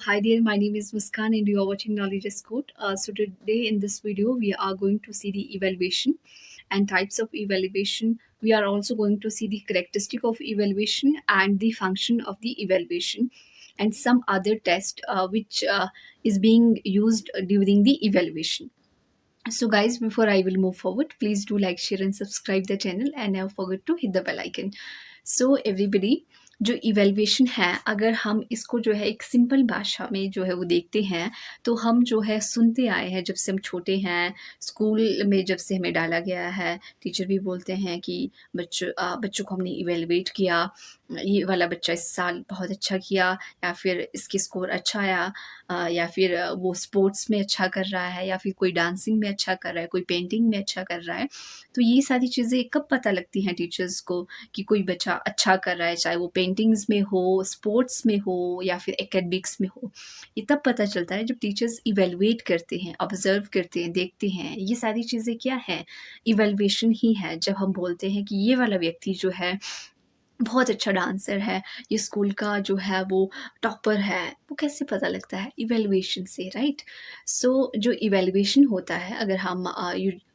Hi there, my name is Muskan and you are watching Knowledge is Code. So today in this video, we are going to see the evaluation and types of evaluation. We are also going to see the characteristic of evaluation and the function of the evaluation and some other test which is being used during the evaluation. So guys, before I will move forward, please do like, share and subscribe the channel and never forget to hit the bell icon. So everybody, जो evaluation है, अगर हम इसको जो है एक simple भाषा में जो है वो देखते हैं, तो हम जो है सुनते आए हैं जब से हम छोटे हैं, स्कूल में जब से हमें डाला गया है, टीचर भी बोलते हैं कि बच्चों को हमने इवेल्युएट किया, ये वाला बच्चा इस साल बहुत अच्छा किया या फिर इसके स्कोर अच्छा आया, या फिर वो स्पोर्ट्स में अच्छा कर रहा है या फिर कोई डांसिंग में अच्छा कर रहा है, कोई पेंटिंग में अच्छा कर रहा है। तो ये सारी चीज़ें कब पता लगती हैं टीचर्स को कि कोई बच्चा अच्छा कर रहा है, चाहे वो पेंटिंग्स में हो, स्पोर्ट्स में हो या फिर एकेडमिक्स में हो। ये तब पता चलता है जब टीचर्स इवैल्यूएट करते हैं, ऑब्जर्व करते हैं, देखते हैं। ये सारी चीज़ें क्या हैं? इवैल्यूएशन ही है। जब हम बोलते हैं कि ये वाला व्यक्ति जो है बहुत अच्छा डांसर है, ये स्कूल का जो है वो टॉपर है, वो कैसे पता लगता है? इवैल्यूएशन से, राइट? सो जो इवैल्यूएशन होता है, अगर हम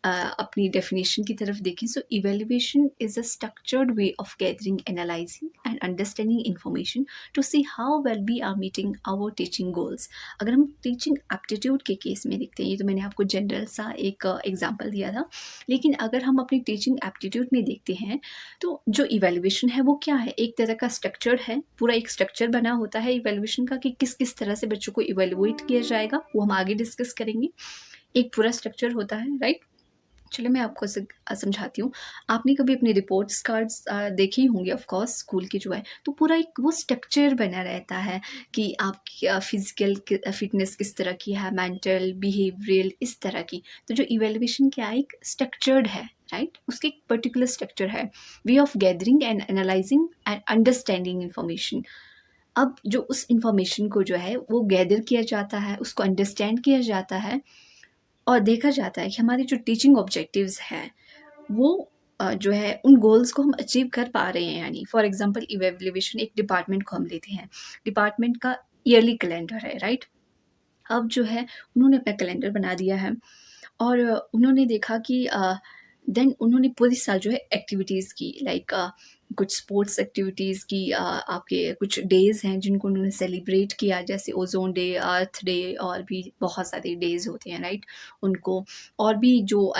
अपनी डेफिनेशन की तरफ देखें, so evaluation is a structured way of gathering, analysing and understanding information to see how well we are meeting our teaching goals. अगर हम टीचिंग एप्टीट्यूड के केस में देखते हैं, ये तो मैंने आपको जनरल सा एक एग्जाम्पल दिया था, लेकिन अगर हम अपनी टीचिंग एप्टीट्यूड में देखते हैं, तो जो इवैल्यूएशन है वो क्या है? एक तरह का स्ट्रक्चर है, पूरा एक स्ट्रक्चर बना होता है इवैल्यूएशन का कि किस-किस तरह से बच्चों को इवैल्यूएट किया जाएगा, वो हम आगे डिस्कस करेंगे। एक पूरा स्ट्रक्चर होता है, राइट? चलो मैं आपको समझाती हूँ। आपने कभी अपने रिपोर्ट्स कार्ड्स देखे ही होंगे ऑफ कोर्स स्कूल के जो है, तो पूरा एक वो स्ट्रक्चर बना रहता है कि आपकी फिज़िकल फिटनेस किस तरह की है, मेंटल, बिहेवियरल इस तरह की। तो जो इवैल्यूएशन क्या है, एक स्ट्रक्चर्ड है, राइट? उसके एक पर्टिकुलर स्ट्रक्चर है, वे of gathering and analysing and understanding information. अब जो उस इन्फॉर्मेशन को जो है वो गैदर किया जाता है, उसको अंडरस्टैंड किया जाता है और देखा जाता है कि हमारे जो टीचिंग ऑब्जेक्टिव्स हैं वो जो है उन गोल्स को हम अचीव कर पा रहे हैं। यानी फॉर एग्जांपल इवैल्यूएशन, एक डिपार्टमेंट को हम लेते हैं, डिपार्टमेंट का ईयरली कैलेंडर है, राइट? अब जो है उन्होंने अपना कैलेंडर बना दिया है और उन्होंने देखा कि देन उन्होंने पूरी साल जो है एक्टिविटीज़ की, लाइक कुछ स्पोर्ट्स एक्टिविटीज़ की, आपके कुछ डेज़ हैं जिनको उन्होंने सेलिब्रेट किया, जैसे ओज़ोन डे, अर्थ डे और भी बहुत सारे डेज़ होते हैं, राइट? उनको और भी जो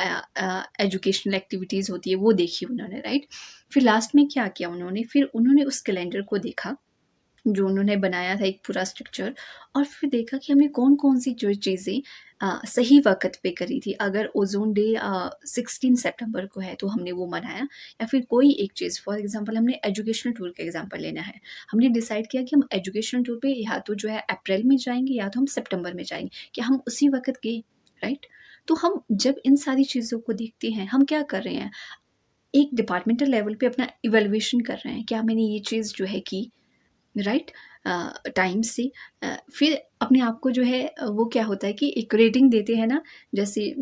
एजुकेशनल एक्टिविटीज़ होती है वो देखी उन्होंने, राइट? फिर लास्ट में क्या किया उन्होंने, फिर उन्होंने उस कैलेंडर को देखा जो उन्होंने बनाया था एक पूरा स्ट्रक्चर, और फिर देखा कि हमने कौन-कौन सी जो चीज़ें सही वक़्त पे करी थी। अगर ओज़ोन डे 16 सितंबर को है तो हमने वो मनाया, या फिर कोई एक चीज़ फॉर एग्ज़ाम्पल हमने एजुकेशनल टूर का एग्ज़ाम्पल लेना है। हमने डिसाइड किया कि हम एजुकेशनल टूर पे या तो जो है अप्रैल में जाएँगे या तो हम सितंबर में जाएँगे, कि हम उसी वक़्त गए, राइट? तो हम जब इन सारी चीज़ों को देखते हैं, हम क्या कर रहे हैं? एक डिपार्टमेंटल लेवल पे अपना इवैल्यूएशन कर रहे हैं, क्या मैंने ये चीज़ जो है की, राइट? टाइम से फिर अपने आप को जो है वो क्या होता है कि एक रेटिंग देते हैं ना, जैसे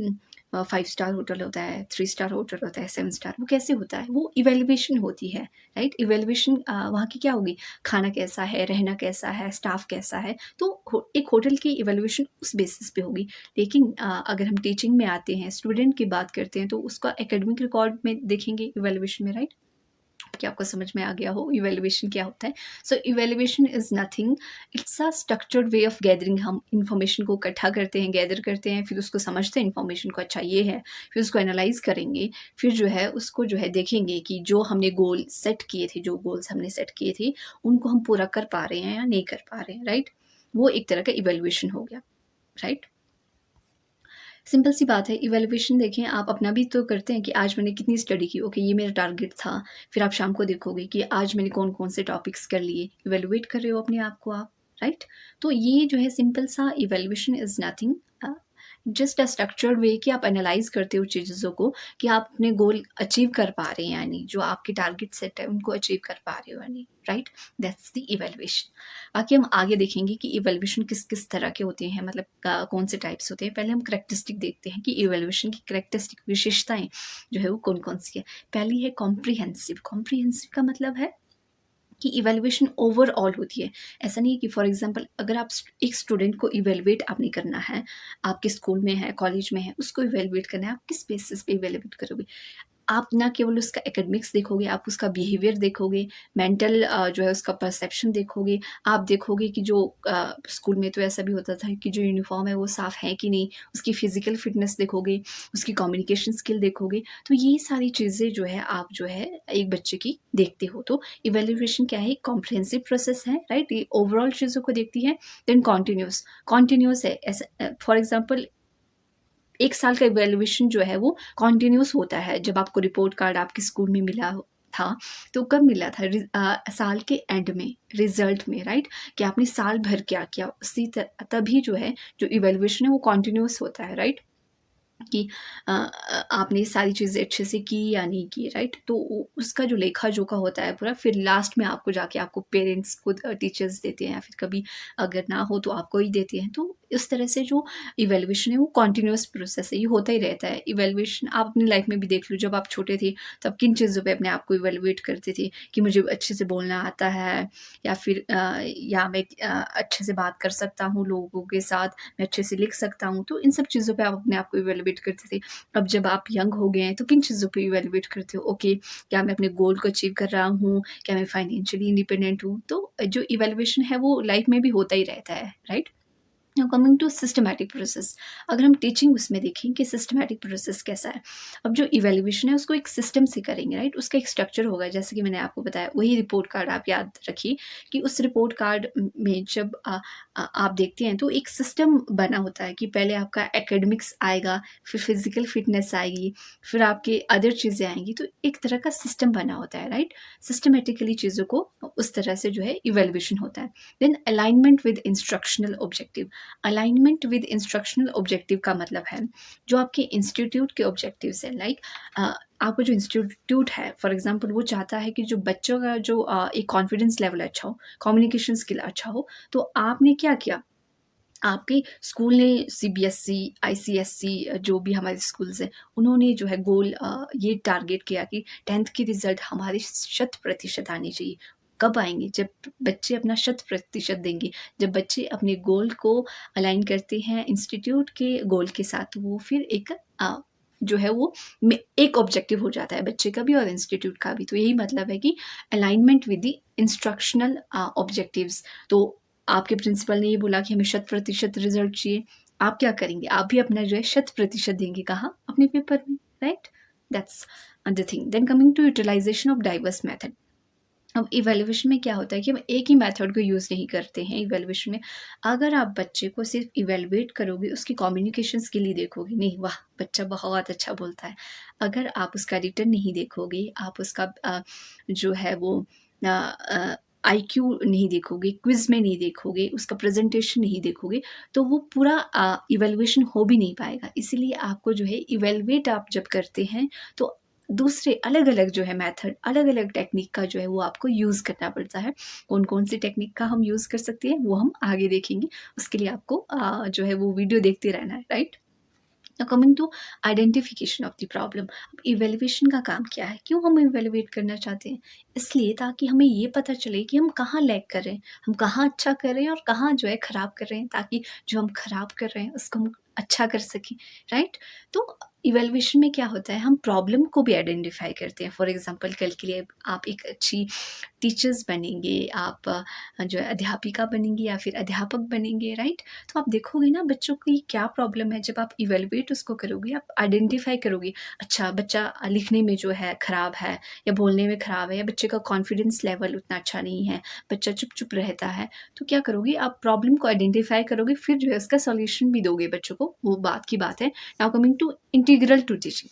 5 स्टार होटल होता है, 3 स्टार होटल होता है, 7 स्टार, वो कैसे होता है? वो इवैल्यूएशन होती है, राइट? इवैल्यूएशन वहाँ की क्या होगी? खाना कैसा है, रहना कैसा है, स्टाफ कैसा है, तो एक होटल की इवैल्यूएशन उस बेसिस पे होगी। लेकिन अगर हम टीचिंग में आते हैं, स्टूडेंट की बात करते हैं, तो उसका एकेडमिक रिकॉर्ड में देखेंगे इवैल्यूएशन में, राइट? कि आपको समझ में आ गया हो इवैल्यूएशन क्या होता है। So evaluation is nothing, it's a structured way of gathering. हम इन्फॉर्मेशन को इकट्ठा करते हैं, गैदर करते हैं, फिर उसको समझते हैं इन्फॉर्मेशन को, अच्छा ये है, फिर उसको एनालाइज़ करेंगे, फिर जो है उसको जो है देखेंगे कि जो हमने गोल सेट किए थे, जो गोल्स हमने सेट किए थे, उनको हम पूरा कर पा रहे हैं या नहीं कर पा रहे हैं, राइट? वो एक तरह का इवैल्यूएशन हो गया, राइट? सिंपल सी बात है, इवैल्यूएशन देखें, आप अपना भी तो करते हैं कि आज मैंने कितनी स्टडी की, ओके ये मेरा टारगेट था। फिर आप शाम को देखोगे कि आज मैंने कौन-कौन से टॉपिक्स कर लिए, इवैल्यूएट कर रहे हो अपने आप को आप, राइट? तो ये जो है सिंपल सा evaluation is nothing, just a structured वे कि आप एनालाइज़ करते हो चीज़ों को कि आप अपने गोल अचीव कर पा रहे हैं, यानी जो आपके टारगेट सेट है उनको अचीव कर पा रहे हो, यानी राइट? That's the evaluation. बाकी हम आगे देखेंगे कि इवैल्यूएशन किस-किस तरह के होते हैं, मतलब कौन से टाइप्स होते हैं। पहले हम करैक्टरिस्टिक देखते हैं कि इवैल्यूएशन की करैक्टरिस्टिक विशेषताएँ जो है वो कौन-कौन सी है। पहली है कॉम्प्रिहेंसिव। कॉम्प्रिहेंसिव का मतलब है कि इवैल्यूएशन ओवरऑल होती है। ऐसा नहीं है कि फॉर एग्जांपल अगर आप एक स्टूडेंट को इवैल्यूएट आपने करना है, आपके स्कूल में है, कॉलेज में है, उसको इवैल्यूएट करना है, आप किस बेसिस पे इवैल्यूएट करोगे? आप ना केवल उसका एकेडमिक्स देखोगे, आप उसका बिहेवियर देखोगे, मेंटल जो है उसका परसेप्शन देखोगे, आप देखोगे कि जो स्कूल में तो ऐसा भी होता था कि जो यूनिफ़ॉर्म है वो साफ़ है कि नहीं, उसकी फ़िज़िकल फ़िटनेस देखोगे, उसकी कम्युनिकेशन स्किल देखोगे, तो ये सारी चीज़ें जो है आप जो है एक बच्चे की देखते हो। तो इवैल्यूएशन क्या है, एक कॉम्प्रिहेंसिव प्रोसेस है, राइट? ये ओवरऑल चीज़ों को देखती है, देन कॉन्टिन्यूअस है। ऐसा फॉर एग्ज़ाम्पल 1 साल का इवैल्यूएशन जो है वो कंटिन्यूअस होता है। जब आपको रिपोर्ट कार्ड आपके स्कूल में मिला था, तो कब मिला था? साल के एंड में, रिज़ल्ट में, राइट? कि आपने साल भर क्या किया, उसी तभी जो है, जो इवैल्यूएशन है वो कंटिन्यूअस होता है, राइट? कि आपने सारी चीज़ें अच्छे से की या नहीं की, राइट? तो उसका जो लेखा-जोखा होता है पूरा, फिर लास्ट में आपको जाके आपको पेरेंट्स खुद टीचर्स देते हैं, या फिर कभी अगर ना हो तो आपको ही देते हैं। तो इस तरह से जो इवैल्यूएशन है वो कंटीन्यूअस प्रोसेस है, ये होता ही रहता है। इवैल्यूएशन आप अपनी लाइफ में भी देख लो, जब आप छोटे थे तब किन चीज़ों पे अपने आप को इवैल्यूएट करते थे कि मुझे अच्छे से बोलना आता है, या फिर या मैं अच्छे से बात कर सकता हूँ लोगों के साथ, मैं अच्छे से लिख सकता हूँ। तो इन सब चीज़ों पे आप अपने आप को इवैल्यूएट करते थे। अब जब आप यंग हो गए हैं तो किन चीज़ों पे इवैल्यूएट करते हो? ओके, क्या मैं अपने गोल को अचीव कर रहा हूँ? क्या मैं फाइनेंशियली इंडिपेंडेंट हूँ? तो जो इवैल्यूएशन है वो लाइफ में भी होता ही रहता है, right? Now coming to systematic process, अगर हम टीचिंग उसमें देखें कि सिस्टमैटिक प्रोसेस कैसा है। अब जो इवैल्यूएशन है उसको एक सिस्टम से करेंगे, राइट? उसका एक स्ट्रक्चर होगा, जैसे कि मैंने आपको बताया वही रिपोर्ट कार्ड आप याद रखिए कि उस रिपोर्ट कार्ड में जब आप देखते हैं तो एक सिस्टम बना होता है कि पहले आपका एकेडमिक्स आएगा, फिर फिजिकल फिटनेस आएगी, फिर आपके अदर चीज़ें आएंगी। तो एक तरह का सिस्टम बना होता है, राइट? सिस्टमेटिकली चीज़ों को उस तरह से जो है इवैल्यूएशन होता है। Then alignment with instructional objective. Alignment with instructional objective का मतलब है जो आपके इंस्टीट्यूट के ऑब्जेक्टिव्स हैं, लाइक आपका जो इंस्टीट्यूट है, फॉर एग्जांपल वो चाहता है कि जो बच्चों का जो एक कॉन्फिडेंस लेवल अच्छा हो, कम्युनिकेशन स्किल अच्छा हो। तो आपने क्या किया, आपके स्कूल ने सीबीएसई, आईसीएसई जो भी हमारे स्कूल्स हैं, उन्होंने जो है गोल ये टारगेट किया कि 10th के रिजल्ट हमारे 100% आने चाहिए। कब आएँगे? जब बच्चे अपना 100% देंगे, जब बच्चे अपने गोल को अलाइन करते हैं इंस्टीट्यूट के गोल के साथ, तो वो फिर एक जो है वो एक ऑब्जेक्टिव हो जाता है बच्चे का भी और इंस्टीट्यूट का भी। तो यही मतलब है कि alignment with the instructional objectives. तो आपके प्रिंसिपल ने ये बोला कि हमें 100% रिजल्ट चाहिए, आप क्या करेंगे? आप भी अपना जो है 100% देंगे, कहाँ? अपने पेपर में, right? That's the thing. Then coming to utilisation of diverse method. अब इवैल्यूएशन में क्या होता है कि हम एक ही मेथड को यूज़ नहीं करते हैं इवैल्यूएशन में। अगर आप बच्चे को सिर्फ इवैल्यूएट करोगे, उसकी कम्युनिकेशन स्किल ही देखोगे, नहीं वाह! बच्चा बहुत अच्छा बोलता है। अगर आप उसका रिटन नहीं देखोगे, आप उसका जो है वो आईक्यू नहीं देखोगे, क्विज़ में नहीं देखोगे, उसका प्रेज़ेंटेशन नहीं देखोगे, तो वो पूरा इवैल्यूएशन हो भी नहीं पाएगा। इसीलिए आपको जो है इवैल्यूएट आप जब करते हैं, तो दूसरे अलग-अलग जो है मेथड, अलग-अलग टेक्निक का जो है वो आपको यूज़ करना पड़ता है। कौन-कौन सी टेक्निक का हम यूज़ कर सकते हैं, वो हम आगे देखेंगे। उसके लिए आपको जो है वो वीडियो देखते रहना है, right? Now coming to identification of the problem. अब इवैल्यूएशन का काम क्या है? क्यों हम इवैल्यूएट करना चाहते हैं? इसलिए ताकि हमें ये पता चले कि हम कहाँ लैग कर रहे हैं, हम कहाँ अच्छा कर रहे हैं और कहाँ जो है खराब कर रहे हैं, ताकि जो हम खराब कर रहे हैं उसको हम अच्छा कर सकें, राइट? तो इवैल्यूएशन में क्या होता है, हम प्रॉब्लम को भी आइडेंटिफाई करते हैं। फॉर एग्जांपल कल के लिए आप एक अच्छी टीचर्स बनेंगे, आप जो है अध्यापिका बनेंगी या फिर अध्यापक बनेंगे, राइट? तो आप देखोगे ना बच्चों की क्या प्रॉब्लम है, जब आप इवैल्यूएट उसको करोगे, आप आइडेंटिफाई करोगे, अच्छा बच्चा लिखने में जो है खराब है, या बोलने में खराब है, या बच्चे का कॉन्फिडेंस लेवल उतना अच्छा नहीं है, बच्चा चुप-चुप रहता है। तो क्या करोगे, आप प्रॉब्लम को आइडेंटिफाई करोगे, फिर जो है उसका सॉल्यूशन भी दोगे बच्चों को, वो बात की बात है। Now coming to integral to teaching.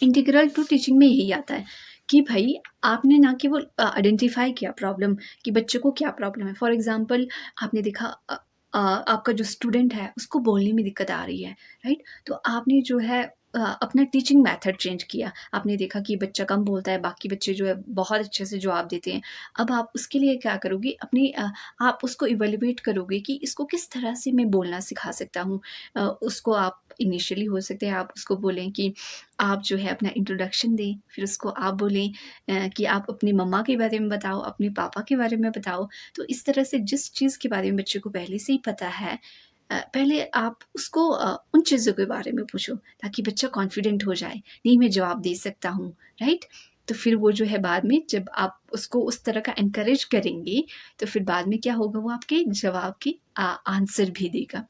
Integral to teaching में यही आता है कि भाई आपने ना केवल आइडेंटिफाई किया प्रॉब्लम, कि बच्चे को क्या प्रॉब्लम है। फॉर एग्जांपल आपने देखा आपका जो स्टूडेंट है उसको बोलने में दिक्कत आ रही है, राइट? तो आपने जो है अपना टीचिंग मेथड चेंज किया। आपने देखा कि बच्चा कम बोलता है, बाकी बच्चे जो है बहुत अच्छे से जवाब देते हैं। अब आप उसके लिए क्या करोगे, आप उसको इवैल्यूएट करोगे कि इसको किस तरह से मैं बोलना सिखा सकता हूँ। उसको आप इनिशियली हो सकता है आप उसको बोलें कि आप जो है अपना इंट्रोडक्शन दें, फिर उसको आप बोलें कि आप अपनी मम्मा के बारे में बताओ, अपने पापा के बारे में बताओ। तो इस तरह से जिस चीज़ के बारे में बच्चे को पहले से ही पता है, पहले आप उसको उन चीज़ों के बारे में पूछो ताकि बच्चा कॉन्फिडेंट हो जाए, नहीं मैं जवाब दे सकता हूँ, राइट? तो फिर वो जो है बाद में जब आप उसको उस तरह का एनकरेज करेंगे, तो फिर बाद में क्या होगा, वो आपके जवाब के आंसर भी देगा।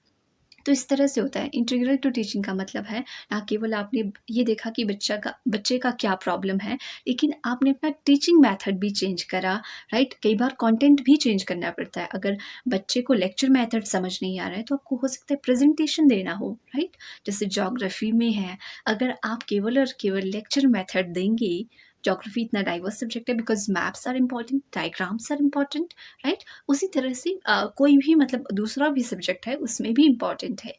तो इस तरह से होता है। इंटीग्रल टू टीचिंग का मतलब है ना केवल आपने ये देखा कि बच्चे का क्या प्रॉब्लम है, लेकिन आपने अपना टीचिंग मेथड भी चेंज करा, राइट? कई बार कंटेंट भी चेंज करना पड़ता है। अगर बच्चे को लेक्चर मेथड समझ नहीं आ रहा है तो आपको हो सकता है प्रेजेंटेशन देना हो, राइट? जैसे ज्योग्राफी में है, अगर आप केवल और केवल लेक्चर मेथड देंगे, ज्योग्राफी इतना डाइवर्स सब्जेक्ट है, because maps are important, diagrams are important, right? उसी तरह से कोई भी मतलब दूसरा भी सब्जेक्ट है उसमें भी इम्पॉर्टेंट है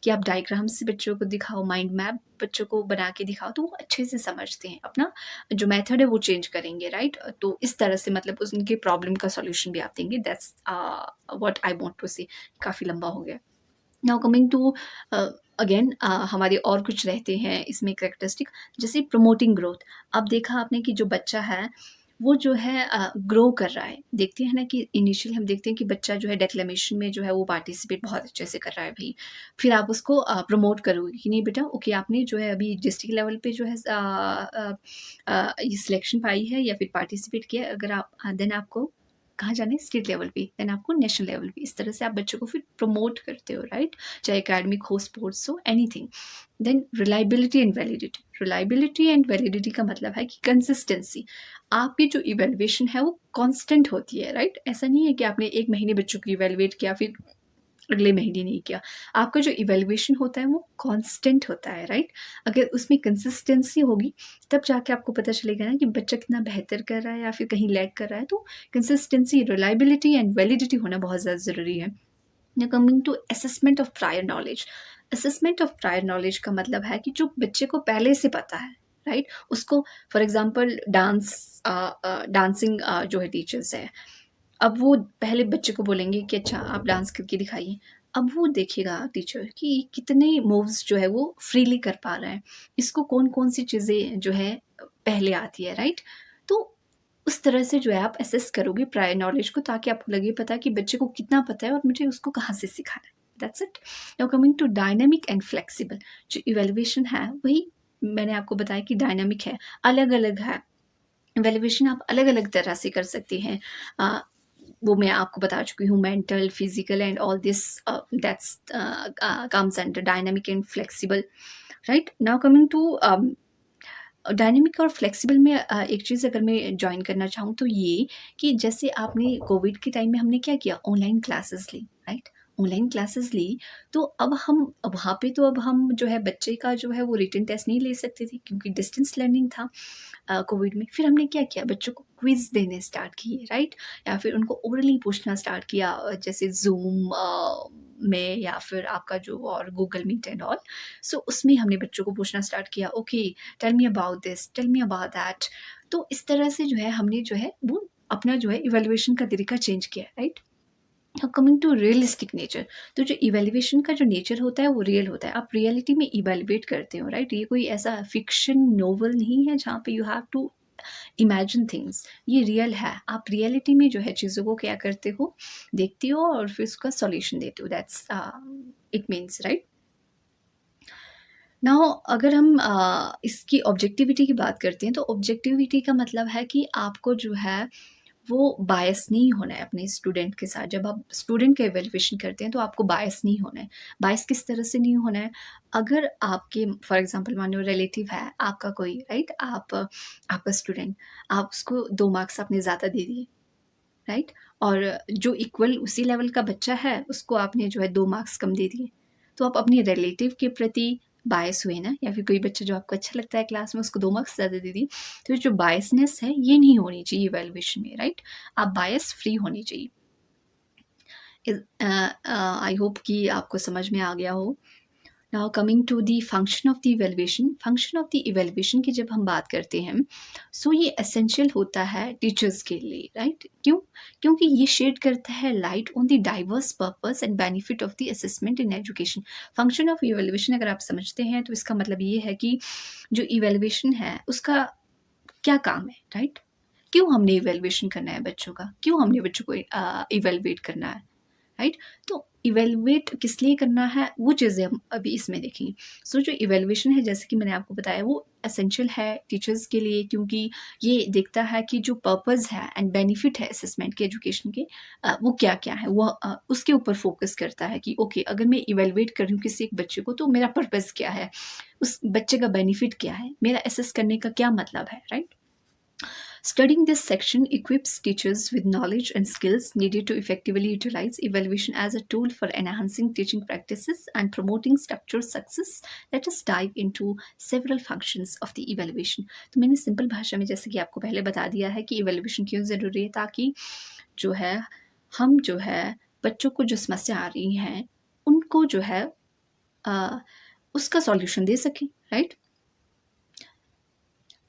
कि आप डायग्राम से बच्चों को दिखाओ, माइंड मैप बच्चों को बना के दिखाओ, तो वो अच्छे से समझते हैं। अपना जो मेथड है वो चेंज करेंगे, राइट? तो इस तरह से मतलब उनके प्रॉब्लम का सॉल्यूशन भी आप देंगे। That's what I want to say. काफ़ी लंबा हो गया। नाउ कमिंग टू अगेन हमारे और कुछ रहते हैं इसमें करेक्टरिस्टिक, जैसे प्रमोटिंग ग्रोथ। अब देखा आपने कि जो बच्चा है वो जो है ग्रो कर रहा है। देखते हैं ना कि इनिशियली हम देखते हैं कि बच्चा जो है डिक्लेमेशन में जो है वो पार्टिसिपेट बहुत अच्छे से कर रहा है भाई। फिर आप उसको प्रमोट करोगे कि नहीं बेटा, ओके आपने जो है अभी डिस्ट्रिक्ट लेवल पे जो है ये सिलेक्शन पाई है या फिर पार्टिसिपेट किया है, अगर आप देन आपको कहाँ जाना है, स्टेट लेवल पे, देन आपको नेशनल लेवल पे। इस तरह से आप बच्चों को फिर प्रमोट करते हो, राइट? चाहे एकेडमिक हो, स्पोर्ट्स हो, anything. Then reliability and validity. Reliability and validity का मतलब है कि कंसिस्टेंसी। आपकी जो इवेल्युएशन है वो कांस्टेंट होती है, राइट? ऐसा नहीं है कि आपने 1 महीने बच्चों को इवेल्युएट किया फिर अगले महीने नहीं किया। आपका जो इवैल्यूएशन होता है वो कांस्टेंट होता है, राइट? अगर उसमें कंसिस्टेंसी होगी तब जाके आपको पता चलेगा ना कि बच्चा कितना बेहतर कर रहा है या फिर कहीं लैग कर रहा है। तो कंसिस्टेंसी, रिलायबिलिटी एंड वैलिडिटी होना बहुत ज़्यादा ज़रूरी है। Now coming to assessment of prior knowledge. Assessment of prior knowledge का मतलब है कि जो बच्चे को पहले से पता है, राइट? उसको फॉर एग्ज़ाम्पल डांसिंग जो है टीचर्स हैं, अब वो पहले बच्चे को बोलेंगे कि अच्छा आप डांस करके दिखाइए। अब वो देखेगा टीचर कि कितने मूव्स जो है वो फ्रीली कर पा रहा है। इसको कौन-कौन सी चीज़ें जो है पहले आती है, राइट? तो उस तरह से जो है आप असेस करोगे प्रायर नॉलेज को, ताकि आपको लगे पता कि बच्चे को कितना पता है और मुझे उसको कहाँ से सिखाना है। That's it. Now coming to dynamic and flexible. जो इवैल्यूएशन है वही मैंने आपको बताया कि डायनामिक है, अलग-अलग है। इवैल्यूएशन आप अलग-अलग तरह से कर सकते हैं। अ, वो मैं आपको बता चुकी हूँ, mental, physical and all this that's comes under dynamic and flexible, right? Now coming to dynamic और फ्लेक्सिबल में एक चीज़ अगर मैं जॉइन करना चाहूँ तो ये कि जैसे आपने कोविड के टाइम में हमने क्या किया, ऑनलाइन क्लासेस ली, राइट? ऑनलाइन क्लासेस ली, तो अब हम वहाँ पे तो अब हम जो है बच्चे का जो है वो रिटन टेस्ट नहीं ले सकते थे क्योंकि डिस्टेंस लर्निंग था कोविड में। फिर हमने क्या किया, बच्चों को क्विज़ देने स्टार्ट किए, राइट? या फिर उनको ओरली पूछना स्टार्ट किया, जैसे ज़ूम में या फिर आपका जो और Google Meet and all. So उसमें हमने बच्चों को पूछना स्टार्ट किया, okay tell me about this, tell me about that. तो इस तरह से जो है हमने जो है वो अपना जो है इवैल्यूएशन का तरीका चेंज किया, right? Now coming to realistic nature. तो जो इवैल्यूएशन का जो नेचर होता है वो रियल होता है। आप रियलिटी में इवैल्यूएट करते हो, राइट? ये कोई ऐसा फिक्शन नोवेल नहीं है जहाँ पे you have to imagine things. ये रियल है। आप रियलिटी में जो है चीज़ों को क्या करते हो, देखते हो और फिर उसका सॉल्यूशन देते हो। That's it means, right? Now अगर हम इसकी ऑब्जेक्टिविटी की बात करते हैं तो ऑब्जेक्टिविटी का मतलब है कि आपको जो है वो बायस नहीं होना है अपने स्टूडेंट के साथ। जब आप स्टूडेंट का इवैल्यूएशन करते हैं तो आपको बायस नहीं होना है। बायस किस तरह से नहीं होना है? अगर आपके फॉर एग्ज़ाम्पल मान लो रिलेटिव है आपका कोई, राइट? आपका स्टूडेंट, आप उसको 2 मार्क्स आपने ज़्यादा दे दिए, राइट? और जो इक्वल उसी लेवल का बच्चा है उसको आपने जो है 2 मार्क्स कम दे दिए। तो आप अपने रिलेटिव के प्रति बायस हुए ना, या फिर कोई बच्चा जो आपको अच्छा लगता है क्लास में उसको 2 मार्क्स ज़्यादा दे दिए। तो ये जो बायसनेस है ये नहीं होनी चाहिए इवैल्यूएशन में, राइट? आप बायस फ्री होनी चाहिए। आई होप कि आपको समझ में आ गया हो। Now coming to the function of the evaluation. Function of the evaluation की जब हम बात करते हैं, सो ये एसेंशियल होता है टीचर्स के लिए, राइट? क्यों? क्योंकि ये शेड करता है light on the diverse purpose and benefit of the assessment in education. Function of evaluation अगर आप समझते हैं तो इसका मतलब ये है कि जो इवैल्यूएशन है उसका क्या काम है, राइट? क्यों हमने इवैल्यूएशन करना है बच्चों का? क्यों हमने बच्चों को इवैल्यूएट करना है, राइट? तो इवैल्यूएट किस लिए करना है वो चीज़ें हम अभी इसमें देखेंगे। सो जो इवैल्यूएशन है जैसे कि मैंने आपको बताया वो एसेंशियल है टीचर्स के लिए, क्योंकि ये देखता है कि जो पर्पस है एंड बेनिफिट है असेसमेंट के एजुकेशन के वो क्या-क्या है। वो उसके ऊपर फोकस करता है कि ओके अगर मैं इवैल्यूएट कर रही हूँ किसी एक बच्चे को तो मेरा पर्पस क्या है? उस बच्चे का बेनिफिट क्या है? मेरा असेस करने का क्या मतलब है, right? Studying this section equips teachers with knowledge and skills needed to effectively utilize evaluation as a tool for enhancing teaching practices and promoting structured success. Let us dive into several functions of the evaluation. तो मैंने simple भाषा में जैसे कि आपको पहले बता दिया है कि evaluation क्यों ज़रूरी है, ताकि जो है हम जो है बच्चों को जो समस्या आ रही हैं उनको जो है उसका सॉल्यूशन दे सकें, राइट?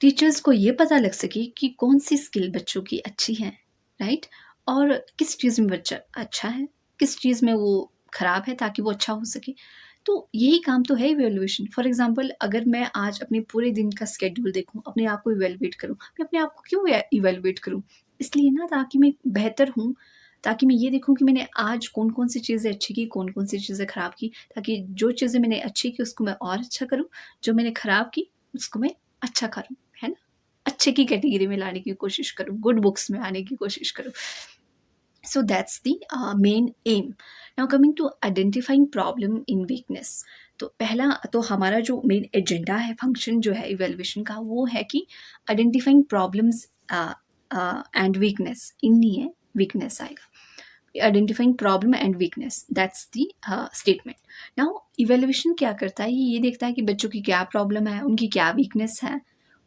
टीचर्स को ये पता लग सके कि कौन सी स्किल बच्चों की अच्छी है, राइट? और किस चीज़ में बच्चा अच्छा है, किस चीज़ में वो खराब है, ताकि वो अच्छा हो सके। तो यही काम तो है इवैल्यूएशन। फॉर एग्ज़ाम्पल अगर मैं आज अपने पूरे दिन का शेड्यूल देखूँ, अपने आप को इवैल्यूएट करूँ, मैं अपने आप को क्यों इवैल्यूएट करूँ? इसलिए ना ताकि मैं बेहतर हूँ, ताकि मैं ये देखूँ कि मैंने आज कौन-कौन सी चीज़ें अच्छी की, कौन-कौन सी चीज़ें खराब की, ताकि जो चीज़ें मैंने अच्छी की उसको मैं और अच्छा करूँ, जो मैंने खराब की उसको मैं अच्छा करूँ, है ना? अच्छे की कैटेगरी में लाने की कोशिश करूँ, गुड बुक्स में आने की कोशिश करूँ। So that's the main aim. Now coming to identifying problem in weakness. तो पहला तो हमारा जो मेन एजेंडा है, फंक्शन जो है इवैल्यूएशन का, वो है कि आइडेंटिफाइंग प्रॉब्लम्स एंड वीकनेस, इन नहीं है, वीकनेस आएगा। Identifying problem and weakness, that's the statement. Now evaluation क्या करता है, ये देखता है कि बच्चों की क्या प्रॉब्लम है, उनकी क्या वीकनेस है,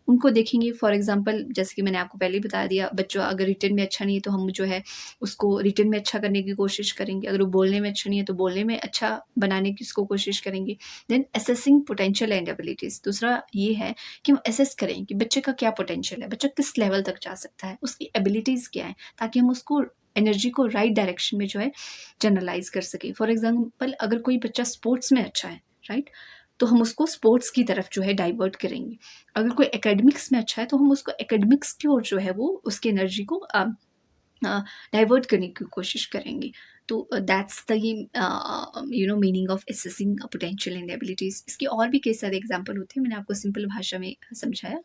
उनको देखेंगे। फॉर एग्जांपल जैसे कि मैंने आपको पहले ही बता दिया, बच्चा अगर रिटन में अच्छा नहीं है तो हम जो है उसको रिटन में अच्छा करने की कोशिश करेंगे, अगर वो बोलने में अच्छा नहीं है तो बोलने में अच्छा बनाने की उसको कोशिश करेंगे। Then assessing potential and abilities, दूसरा ये है कि हम असेस करें कि बच्चे का क्या पोटेंशियल है, बच्चा किस लेवल तक जा सकता है, उसकी एबिलिटीज़ क्या है, ताकि हम उसको एनर्जी को राइट डायरेक्शन में जो है जनरलाइज कर सकें। फॉर एग्जाम्पल अगर कोई बच्चा स्पोर्ट्स में अच्छा है, राइट, तो हम उसको स्पोर्ट्स की तरफ जो है डाइवर्ट करेंगे। अगर कोई एकेडमिक्स में अच्छा है तो हम उसको एकेडमिक्स की ओर जो है वो उसकी एनर्जी को डाइवर्ट करने की कोशिश करेंगे। तो that's the meaning of assessing potential and abilities. इसके और भी कई सारे एग्जांपल होते हैं, मैंने आपको सिंपल भाषा में समझाया।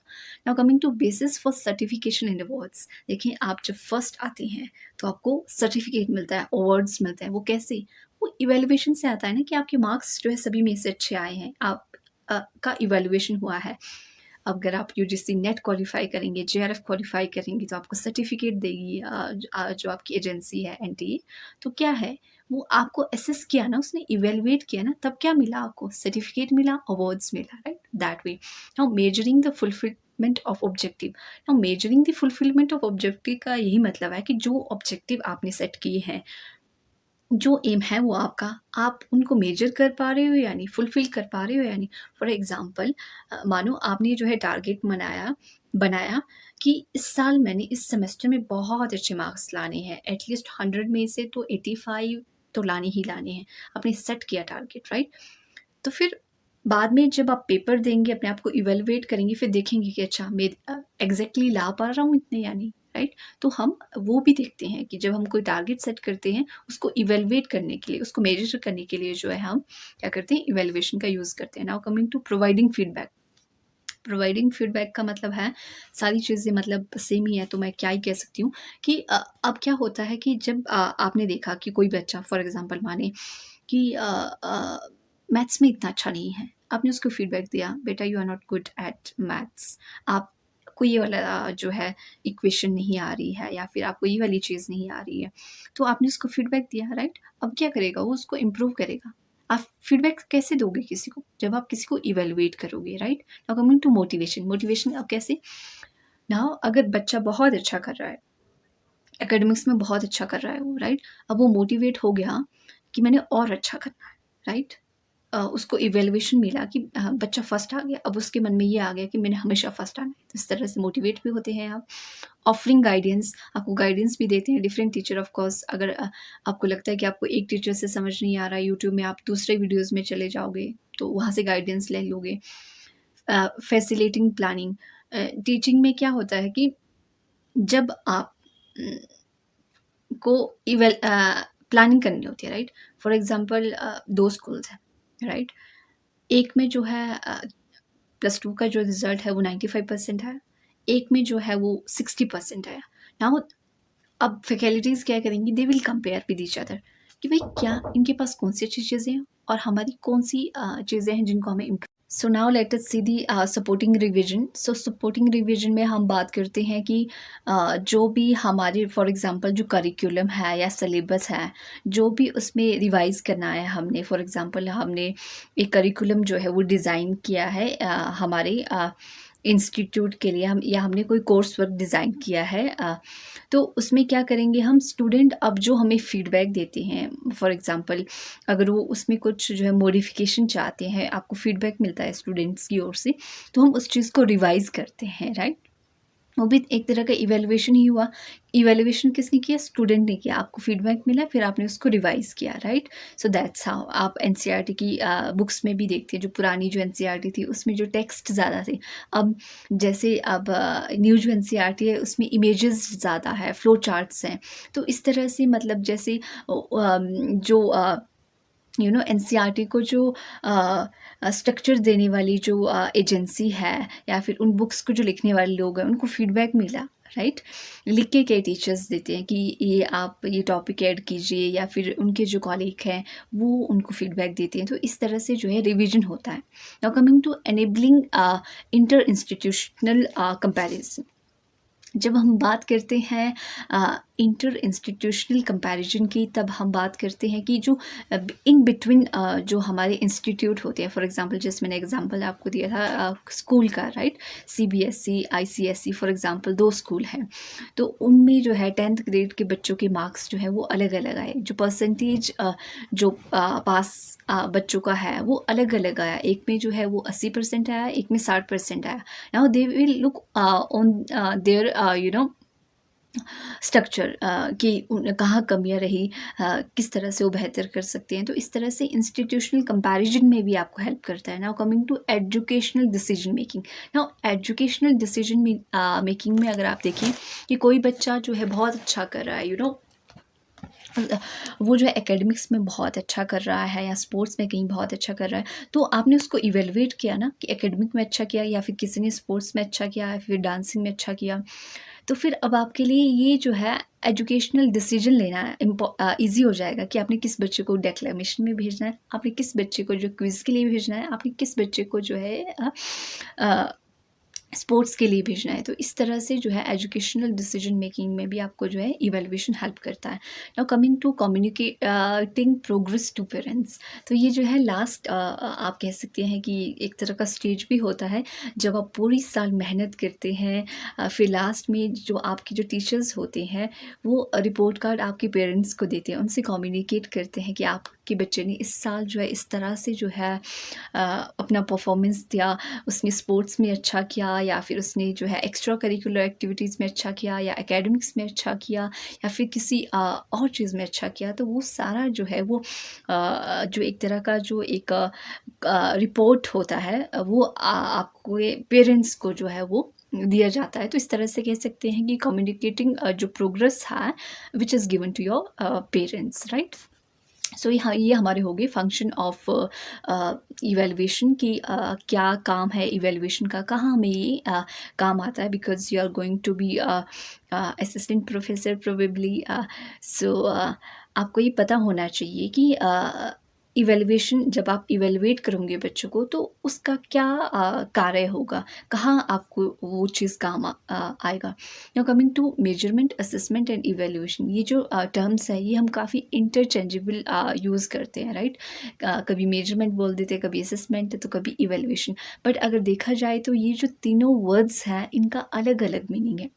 Now coming to basis for certification and awards. देखिए आप जब फर्स्ट आते हैं तो आपको सर्टिफिकेट मिलता है, अवार्ड्स मिलते हैं। वो कैसे? वो इवैल्यूएशन से आता है ना, कि आपके मार्क्स जो है सभी में से अच्छे आए हैं, आप का इवैल्यूएशन हुआ है। अगर आप यूजीसी नेट क्वालिफाई करेंगे, जेआरएफ क्वालिफाई करेंगे तो आपको सर्टिफिकेट देगी जो आपकी एजेंसी है एनटीए। तो क्या है, वो आपको असेस किया ना, उसने इवेलुएट किया ना, तब क्या मिला आपको? सर्टिफिकेट मिला, अवार्ड्स मिला, right? That way. Now measuring the fulfilment of objective. Now measuring the fulfilment of objective का यही मतलब है कि जो ऑब्जेक्टिव आपने सेट किए हैं, जो एम है वो आपका, आप उनको मेजर कर पा रहे हो या नहीं, फुलफिल कर पा रहे हो या नहीं। फॉर एग्जांपल मानो आपने जो है टारगेट बनाया कि इस साल मैंने इस सेमेस्टर में बहुत अच्छे मार्क्स लाने हैं, एटलीस्ट 100 में से तो 85 तो लाने ही लाने हैं। आपने सेट किया टारगेट, राइट? तो फिर बाद में जब आप पेपर देंगे, अपने आप को इवैल्यूएट करेंगे, फिर देखेंगे कि अच्छा मैं एग्जैक्टली ला पा रहा हूँ इतने या नहीं, राइट? तो हम वो भी देखते हैं कि जब हम कोई टारगेट सेट करते हैं, उसको इवैल्यूएट करने के लिए, उसको मेजर करने के लिए जो है हम क्या करते हैं, इवैल्यूएशन का यूज़ करते हैं। Now coming to providing feedback. Providing feedback का मतलब है, सारी चीज़ें मतलब सेम ही है, तो मैं क्या ही कह सकती हूँ कि अब क्या होता है कि जब आपने देखा कि कोई बच्चा फॉर एग्जांपल माने कि मैथ्स में इतना अच्छा नहीं है, आपने उसको फीडबैक दिया, बेटा you are not good at maths, आपको ये वाला जो है इक्वेशन नहीं आ रही है, या फिर आपको ये वाली चीज़ नहीं आ रही है, तो आपने उसको फीडबैक दिया, राइट? अब क्या करेगा वो? उसको इम्प्रूव करेगा। आप फीडबैक कैसे दोगे किसी को? जब आप किसी को इवैल्यूएट करोगे, right? Now coming to motivation. Motivation अब कैसे? नाउ अगर बच्चा बहुत अच्छा कर रहा है, एकेडमिक्स में बहुत अच्छा कर रहा है वो, राइट? अब वो मोटिवेट हो गया कि मैंने और अच्छा करना है, राइट? उसको इवैल्यूएशन मिला कि बच्चा फर्स्ट आ गया, अब उसके मन में ये आ गया कि मैंने हमेशा फर्स्ट आना है। तो इस तरह से मोटिवेट भी होते हैं आप। ऑफरिंग गाइडेंस, आपको गाइडेंस भी देते हैं डिफरेंट टीचर ऑफ कोर्स। अगर आपको लगता है कि आपको एक टीचर से समझ नहीं आ रहा है, यूट्यूब में आप दूसरे वीडियोज़ में चले जाओगे, तो वहाँ से गाइडेंस ले लोगे। फैसिलिटिंग प्लानिंग, टीचिंग में क्या होता है कि जब आप को प्लानिंग करनी होती है, राइट। फॉर एग्जांपल 2 स्कूल्स हैं, राइट। एक में जो है +2 का जो रिज़ल्ट है वो 95% है, एक में जो है वो 60% है। नाउ अब फैकल्टीज़ क्या करेंगी, they will compare with each other कि भाई क्या इनके पास कौन-सी अच्छी चीज़ें हैं और हमारी कौन-सी चीज़ें हैं जिनको हमें improve. So now let us see the supporting revision. So supporting revision में हम बात करते हैं कि जो भी हमारे फॉर एग्जांपल जो करिकुलम है या सिलेबस है, जो भी उसमें रिवाइज करना है हमने, फॉर एग्जांपल हमने एक करिकुलम जो है वो डिज़ाइन किया है हमारे इंस्टीट्यूट के लिए, हम या हमने कोई कोर्स वर्क डिज़ाइन किया है, तो उसमें क्या करेंगे हम, स्टूडेंट अब जो हमें फीडबैक देते हैं, फॉर एग्जांपल अगर वो उसमें कुछ जो है मॉडिफिकेशन चाहते हैं, आपको फीडबैक मिलता है स्टूडेंट्स की ओर से, तो हम उस चीज़ को रिवाइज करते हैं, राइट। वो भी एक तरह का इवैल्यूएशन ही हुआ। इवैल्यूएशन किसने किया, स्टूडेंट ने किया, आपको फीडबैक मिला, फिर आपने उसको रिवाइज किया, राइट। सो दैट्स हाउ आप एनसीईआरटी की बुक्स में भी देखते हैं, जो पुरानी जो एनसीईआरटी थी उसमें जो टेक्स्ट ज़्यादा थे। अब जैसे अब न्यू जो एनसीईआरटी है उसमें इमेजेस ज़्यादा है, फ्लो चार्ट्स हैं। तो इस तरह से मतलब जैसे जो एनसीईआरटी को जो स्ट्रक्चर देने वाली जो एजेंसी है, या फिर उन बुक्स को जो लिखने वाले लोग हैं, उनको फीडबैक मिला, राइट। लिख के कई टीचर्स देते हैं कि ये आप ये टॉपिक ऐड कीजिए, या फिर उनके जो कॉलीग हैं वो उनको फीडबैक देते हैं। तो इस तरह से जो है रिवीजन होता है। Now coming to enabling inter institutional comparison. जब हम बात करते हैं इंटर इंस्टीट्यूशनल कंपैरिजन की, तब हम बात करते हैं कि जो इन बिटवीन जो हमारे इंस्टीट्यूट होते हैं, फॉर एग्जांपल जैसे मैंने एग्जांपल आपको दिया था स्कूल का, right. CBSE ICSE for example 2 school हैं, तो उनमें जो है 10th ग्रेड के बच्चों के मार्क्स जो है वो अलग अलग आए, जो परसेंटेज जो पास बच्चों का है वो अलग अलग आया। एक में जो है वो 80% आया, एक में 60% आया। Now they will look on their structure कि कहाँ कमियाँ रही, किस तरह से वो बेहतर कर सकते हैं। तो इस तरह से इंस्टीट्यूशनल कंपैरिजन में भी आपको हेल्प करता है। Now coming to educational decision making. Now educational decision making में अगर आप देखें कि कोई बच्चा जो है बहुत अच्छा कर रहा है, वो जो है एकेडमिक्स में बहुत अच्छा कर रहा है या स्पोर्ट्स में कहीं बहुत अच्छा कर रहा है, तो आपने उसको इवेलुएट किया ना कि एकेडमिक में अच्छा किया, या फिर किसी ने स्पोर्ट्स में अच्छा किया, या फिर डांसिंग में अच्छा किया। तो फिर अब आपके लिए ये जो है एजुकेशनल डिसीजन लेना ईजी हो जाएगा कि आपने किस बच्चे को डेक्लेमेशन में भेजना है, आपने किस बच्चे को जो क्विज़ के लिए भेजना है, आपने किस बच्चे को जो है स्पोर्ट्स के लिए भेजना है। तो इस तरह से जो है एजुकेशनल डिसीजन मेकिंग में भी आपको जो है इवैल्यूएशन हेल्प करता है। Now coming to communicating progress to parents. तो ये जो है लास्ट आप कह सकते हैं कि एक तरह का स्टेज भी होता है जब आप पूरी साल मेहनत करते हैं, फिर लास्ट में जो आपके जो टीचर्स होते हैं वो रिपोर्ट कार्ड आपके पेरेंट्स को देते हैं, उनसे कम्युनिकेट करते हैं कि आपके बच्चे ने इस साल जो है इस तरह से जो है अपना परफॉर्मेंस दिया, उसने स्पोर्ट्स में अच्छा किया, या फिर उसने जो है एक्स्ट्रा करिकुलर एक्टिविटीज़ में अच्छा किया, या एकेडमिक्स में अच्छा किया, या फिर किसी और चीज़ में अच्छा किया। तो वो सारा जो है वो जो एक तरह का जो एक रिपोर्ट होता है वो आपको पेरेंट्स को जो है वो दिया जाता है। तो इस तरह से कह सकते हैं कि कम्युनिकेटिंग जो प्रोग्रेस है which is given to your parents, right. So यहाँ ये हमारे हो गए फंक्शन ऑफ इवेलुएशन की क्या काम है इवेलुएशन का, कहाँ हमें ये काम आता है, because you are going to be assistant professor probably. So आपको ये पता होना चाहिए कि इवेलुएशन जब आप इवेलुएट करोगे बच्चों को तो उसका क्या कार्य होगा, कहाँ आपको वो चीज़ काम आएगा। Now coming to measurement assessment and evaluation, ये जो टर्म्स है ये हम काफ़ी इंटरचेंजेबल यूज़ करते हैं, राइट। कभी मेजरमेंट बोल देते हैं, कभी असेसमेंट, तो कभी इवेल्यूएशन। बट अगर देखा जाए तो ये जो तीनों वर्ड्स हैं इनका अलग अलग मीनिंग है।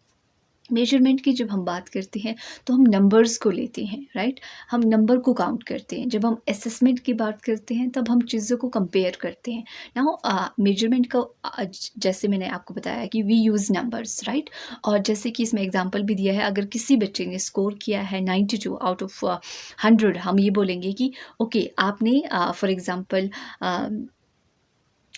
मेजरमेंट की जब हम बात करते हैं तो हम नंबर्स को लेते हैं, राइट। हम नंबर को काउंट करते हैं। जब हम असेसमेंट की बात करते हैं तब हम चीज़ों को कंपेयर करते हैं। नाउ मेजरमेंट का जैसे मैंने आपको बताया कि वी यूज़ नंबर्स, राइट। और जैसे कि इसमें एग्जांपल भी दिया है, अगर किसी बच्चे ने स्कोर किया है 92 आउट ऑफ 100, हम ये बोलेंगे कि ओके आपने फॉर एग्जांपल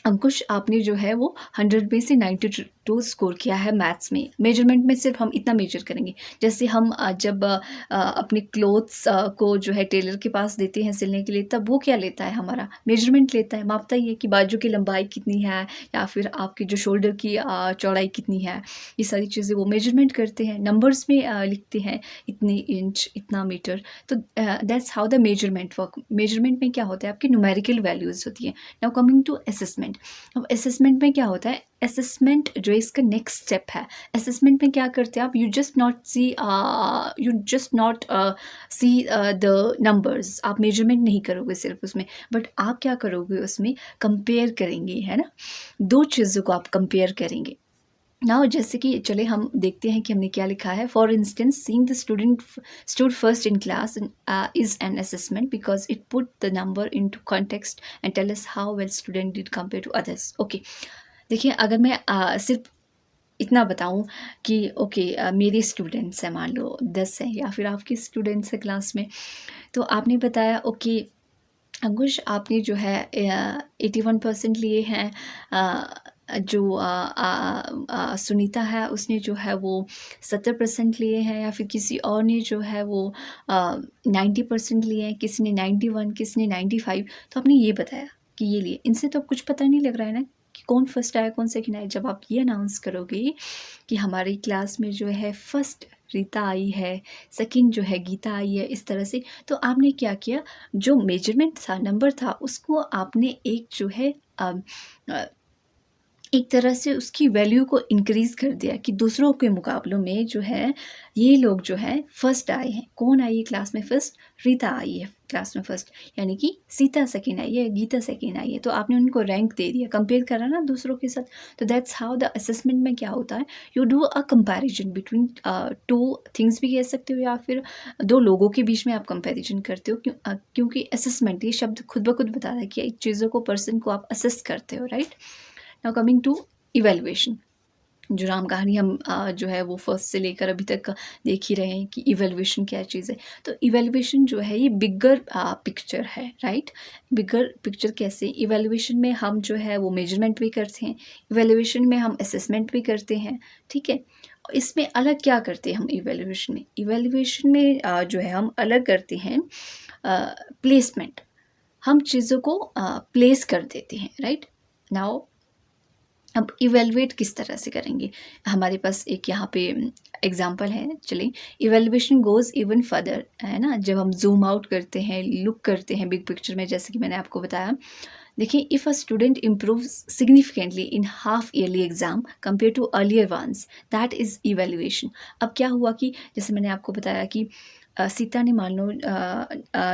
अंकुश आपने जो है वो 100 में से 92 स्कोर किया है मैथ्स में। मेजरमेंट में सिर्फ हम इतना मेजर करेंगे। जैसे हम जब अपने क्लोथ्स को जो है टेलर के पास देते हैं सिलने के लिए, तब वो क्या लेता है, हमारा मेजरमेंट लेता है, मापता ही है कि बाजू की लंबाई कितनी है या फिर आपकी जो शोल्डर की चौड़ाई कितनी है। ये सारी चीज़ें वो मेजरमेंट करते हैं, नंबर्स में लिखते हैं, इतनी इंच इतना मीटर। तो that's how the measurement work. Measurement में क्या होता है, आपकी न्यूमेरिकल वैल्यूज़ होती है। Now coming to assessment. अब असेसमेंट में क्या होता है, असेसमेंट जो इसका नेक्स्ट स्टेप है, असेसमेंट में क्या करते हैं आप, you just not see the numbers. आप मेजरमेंट नहीं करोगे सिर्फ उसमें, बट आप क्या करोगे उसमें, कंपेयर करेंगे, है ना। दो चीज़ों को आप कंपेयर करेंगे। नाउ जैसे कि चले हम देखते हैं कि हमने क्या लिखा है। For instance, seeing the student stood first in class is an assessment because it put the number into context and tell us how well student did compared to others. Okay, देखिए अगर मैं सिर्फ इतना बताऊं कि ओके मेरे students हैं, मान लो 10 हैं या फिर आपके स्टूडेंट्स हैं क्लास में, तो आपने बताया ओके अंकुश आपने जो है 81% लिए हैं। जो सुनीता है उसने जो है वो 70% लिए हैं, या फिर किसी और ने जो है वो 90% लिए हैं, किसी ने 91, किसी ने 95। तो आपने ये बताया कि ये लिए, इनसे तो कुछ पता नहीं लग रहा है ना कि कौन फर्स्ट आया कौन सेकंड आया। जब आप ये अनाउंस करोगे कि हमारी क्लास में जो है फर्स्ट रीता आई है, सेकंड जो है गीता आई है, इस तरह से, तो आपने क्या किया, जो मेजरमेंट था, नंबर था, उसको आपने एक जो है एक तरह से उसकी वैल्यू को इंक्रीज़ कर दिया कि दूसरों के मुकाबलों में जो है ये लोग जो है फर्स्ट आए हैं। कौन आई है क्लास में फर्स्ट, रीता आई है क्लास में फर्स्ट, यानी कि सीता सेकंड आई है, गीता सेकंड आई है। तो आपने उनको रैंक दे दिया, कंपेयर करा ना दूसरों के साथ। तो दैट्स हाउ द असेसमेंट में क्या होता है, you do a comparison between two things भी कह सकते हो, या फिर दो लोगों के बीच में आप कंपैरिजन करते हो। क्योंकि असेसमेंट ये शब्द खुद ब खुद बताता है कि चीज़ों को, पर्सन को आप असेस करते हो, right. Now coming to evaluation, जो राम कहानी हम जो है वो फर्स्ट से लेकर अभी तक देख ही रहे हैं कि इवेल्युएशन क्या चीज़ है। तो इवेल्युएशन जो है ये बिगर पिक्चर है, राइट। बिगर पिक्चर कैसे, इवेल्युएशन में हम जो है वो मेजरमेंट भी करते हैं, इवेल्युएशन में हम असेसमेंट भी करते हैं, ठीक है। इसमें अलग क्या करते हैं हम इवेल्युएशन में, इवेल्युएशन में जो है हम अलग करते हैं प्लेसमेंट। हम चीज़ों को प्लेस कर देते हैं, राइट। नाउ अब इवेलुएट किस तरह से करेंगे, हमारे पास एक यहाँ पे एग्जांपल है। चलिए, इवेल्युएशन गोज़ इवन फर्दर, है ना। जब हम जूम आउट करते हैं, लुक करते हैं बिग पिक्चर में, जैसे कि मैंने आपको बताया, देखिए, if a student improve significantly in half yearly exam compare to earlier ones, that is evaluation. अब क्या हुआ कि जैसे मैंने आपको बताया कि सीता ने मान लो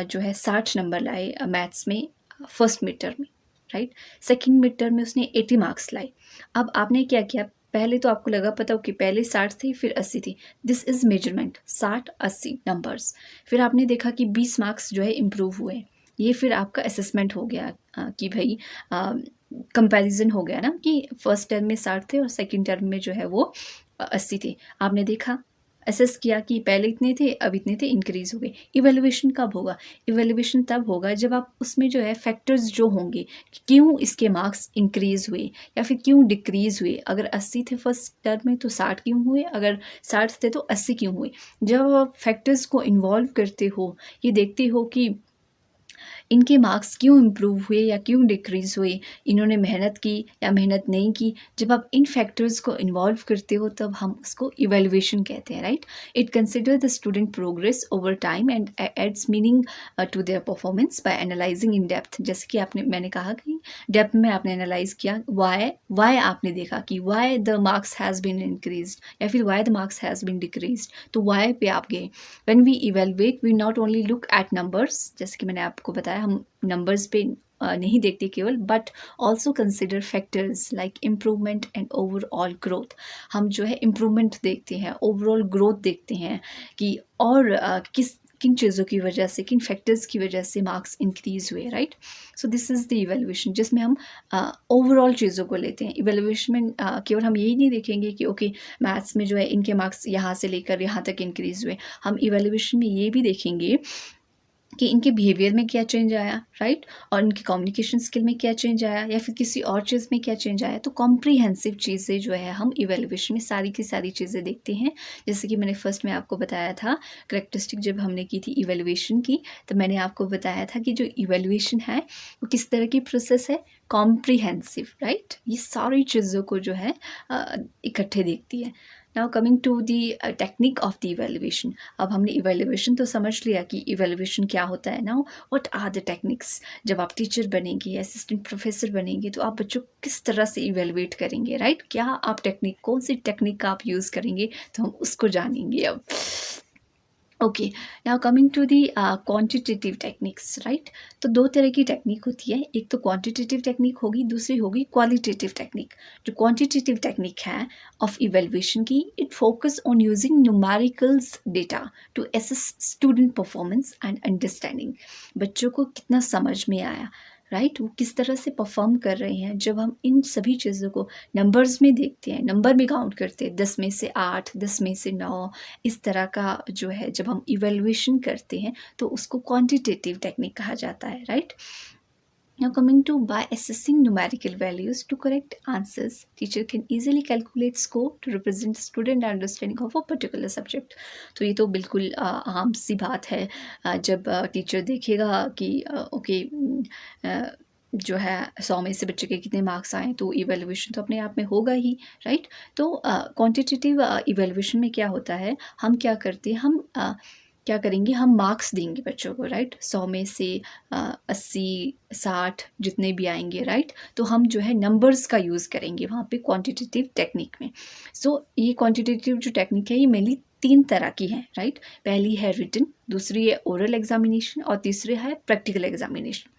जो है 60 नंबर लाए मैथ्स में फर्स्ट मिड टर्म में, राइट। सेकेंड मिड टर्म में उसने 80 मार्क्स लाए। अब आपने क्या किया, पहले तो आपको लगा पता हो कि पहले 60 थी फिर 80 थी, दिस इज़ मेजरमेंट, 60-80 नंबर्स। फिर आपने देखा कि 20 मार्क्स जो है इम्प्रूव हुए, ये फिर आपका असेसमेंट हो गया कि भाई कंपैरिजन हो गया ना कि फर्स्ट टर्म में 60 थे और सेकंड टर्म में जो है वो 80 थे। आपने देखा, असेस किया कि पहले इतने थे अब इतने थे, इंक्रीज़ हो गए। इवैल्यूएशन कब होगा, इवैल्यूएशन तब होगा जब आप उसमें जो है फैक्टर्स जो होंगे कि क्यों इसके मार्क्स इंक्रीज़ हुए या फिर क्यों डिक्रीज़ हुए। अगर 80 थे फर्स्ट टर्म में तो 60 क्यों हुए, अगर 60 थे तो 80 क्यों हुए। जब आप फैक्टर्स को इन्वॉल्व करते हो, ये देखते हो कि इनके मार्क्स क्यों इम्प्रूव हुए या क्यों डिक्रीज़ हुए, इन्होंने मेहनत की या मेहनत नहीं की, जब आप इन फैक्टर्स को इन्वॉल्व करते हो तब हम उसको इवैल्यूएशन कहते हैं, right. It consider the student progress over time and adds meaning to their performance by analysing in depth. जैसे कि मैंने कहा कि डेप्थ में आपने एनालाइज किया, वाई आपने देखा कि why the marks has been increase या फिर why the marks has been decrease, तो वाई पे आप गए। When we evaluate we not only look at numbers, जैसे कि मैंने आपको बताया हम नंबर्स पे नहीं देखते केवल, but also consider factors like improvement and overall growth. हम जो है इम्प्रूवमेंट देखते हैं, ओवरऑल ग्रोथ देखते हैं कि और किन चीज़ों की वजह से, किन फैक्टर्स की वजह से मार्क्स इंक्रीज हुए, right. So this is the evaluation जिसमें हम ओवरऑल चीज़ों को लेते हैं। इवेल्युएशन में केवल हम यही नहीं देखेंगे कि ओके मैथ्स में जो है इनके मार्क्स यहाँ से लेकर यहाँ तक इंक्रीज हुए। हम इवेल्युएशन में ये भी देखेंगे कि इनके बिहेवियर में क्या चेंज आया, राइट, और इनकी कम्युनिकेशन स्किल में क्या चेंज आया, या फिर किसी और चीज़ में क्या चेंज आया। तो कॉम्प्रीहेंसिव चीज़ें जो है हम इवेल्युएशन में सारी की सारी चीज़ें देखते हैं। जैसे कि मैंने फर्स्ट में आपको बताया था करेक्टरिस्टिक, जब हमने की थी इवेल्युएशन की, तो मैंने आपको बताया था कि जो इवेल्युएशन है वो किस तरह की प्रोसेस है, कॉम्प्रीहेंसिव, राइट। ये सारी चीज़ों को जो है इकट्ठे देखती है। Now coming to the technique of the evaluation. अब हमने इवेल्युएशन तो समझ लिया कि इवेल्युएशन क्या होता है। Now what are the techniques. जब आप टीचर बनेंगे, असिस्टेंट प्रोफेसर बनेंगे, तो आप बच्चों को किस तरह से इवेल्युएट करेंगे, राइट। क्या आप टेक्निक, कौन सी टेक्निक का आप यूज़ करेंगे, तो हम उसको जानेंगे अब। Okay, now coming to the quantitative techniques, right. तो दो तरह की टेक्निक होती है, एक तो क्वांटिटेटिव टेक्निक होगी, दूसरी होगी क्वालिटेटिव टेक्निक। जो क्वांटिटेटिव टेक्निक है ऑफ इवेल्युएशन की, it focus on using numericals data to assess student performance and understanding. बच्चों को कितना समझ में आया, राइट, वो किस तरह से परफॉर्म कर रहे हैं। जब हम इन सभी चीज़ों को नंबर्स में देखते हैं, नंबर में काउंट करते हैं, 10 में से 8, 10 में से 9, इस तरह का जो है जब हम इवेल्युएशन करते हैं तो उसको क्वांटिटेटिव टेक्निक कहा जाता है, right. Now coming to by assessing numerical values to correct answers, teacher can easily calculate score to represent student understanding of a particular subject. तो ये तो बिल्कुल आम सी बात है। जब टीचर देखेगा कि ओके जो है 100 में से बच्चे के कितने मार्क्स आए, तो इवेल्युएशन तो अपने आप में होगा ही, राइट। तो क्वांटिटेटिव इवेल्युएशन में क्या होता है, हम क्या करते हैं, हम क्या करेंगे, हम मार्क्स देंगे बच्चों को, राइट। 100 में से 80, 60 जितने भी आएंगे, राइट। तो हम जो है नंबर्स का यूज़ करेंगे वहाँ पे क्वांटिटेटिव टेक्निक में। सो ये क्वांटिटेटिव जो टेक्निक है ये मेनली 3 तरह की है, राइट। पहली है रिटन, दूसरी है ओरल एग्जामिनेशन, और तीसरी है प्रैक्टिकल एग्जामिनेशन।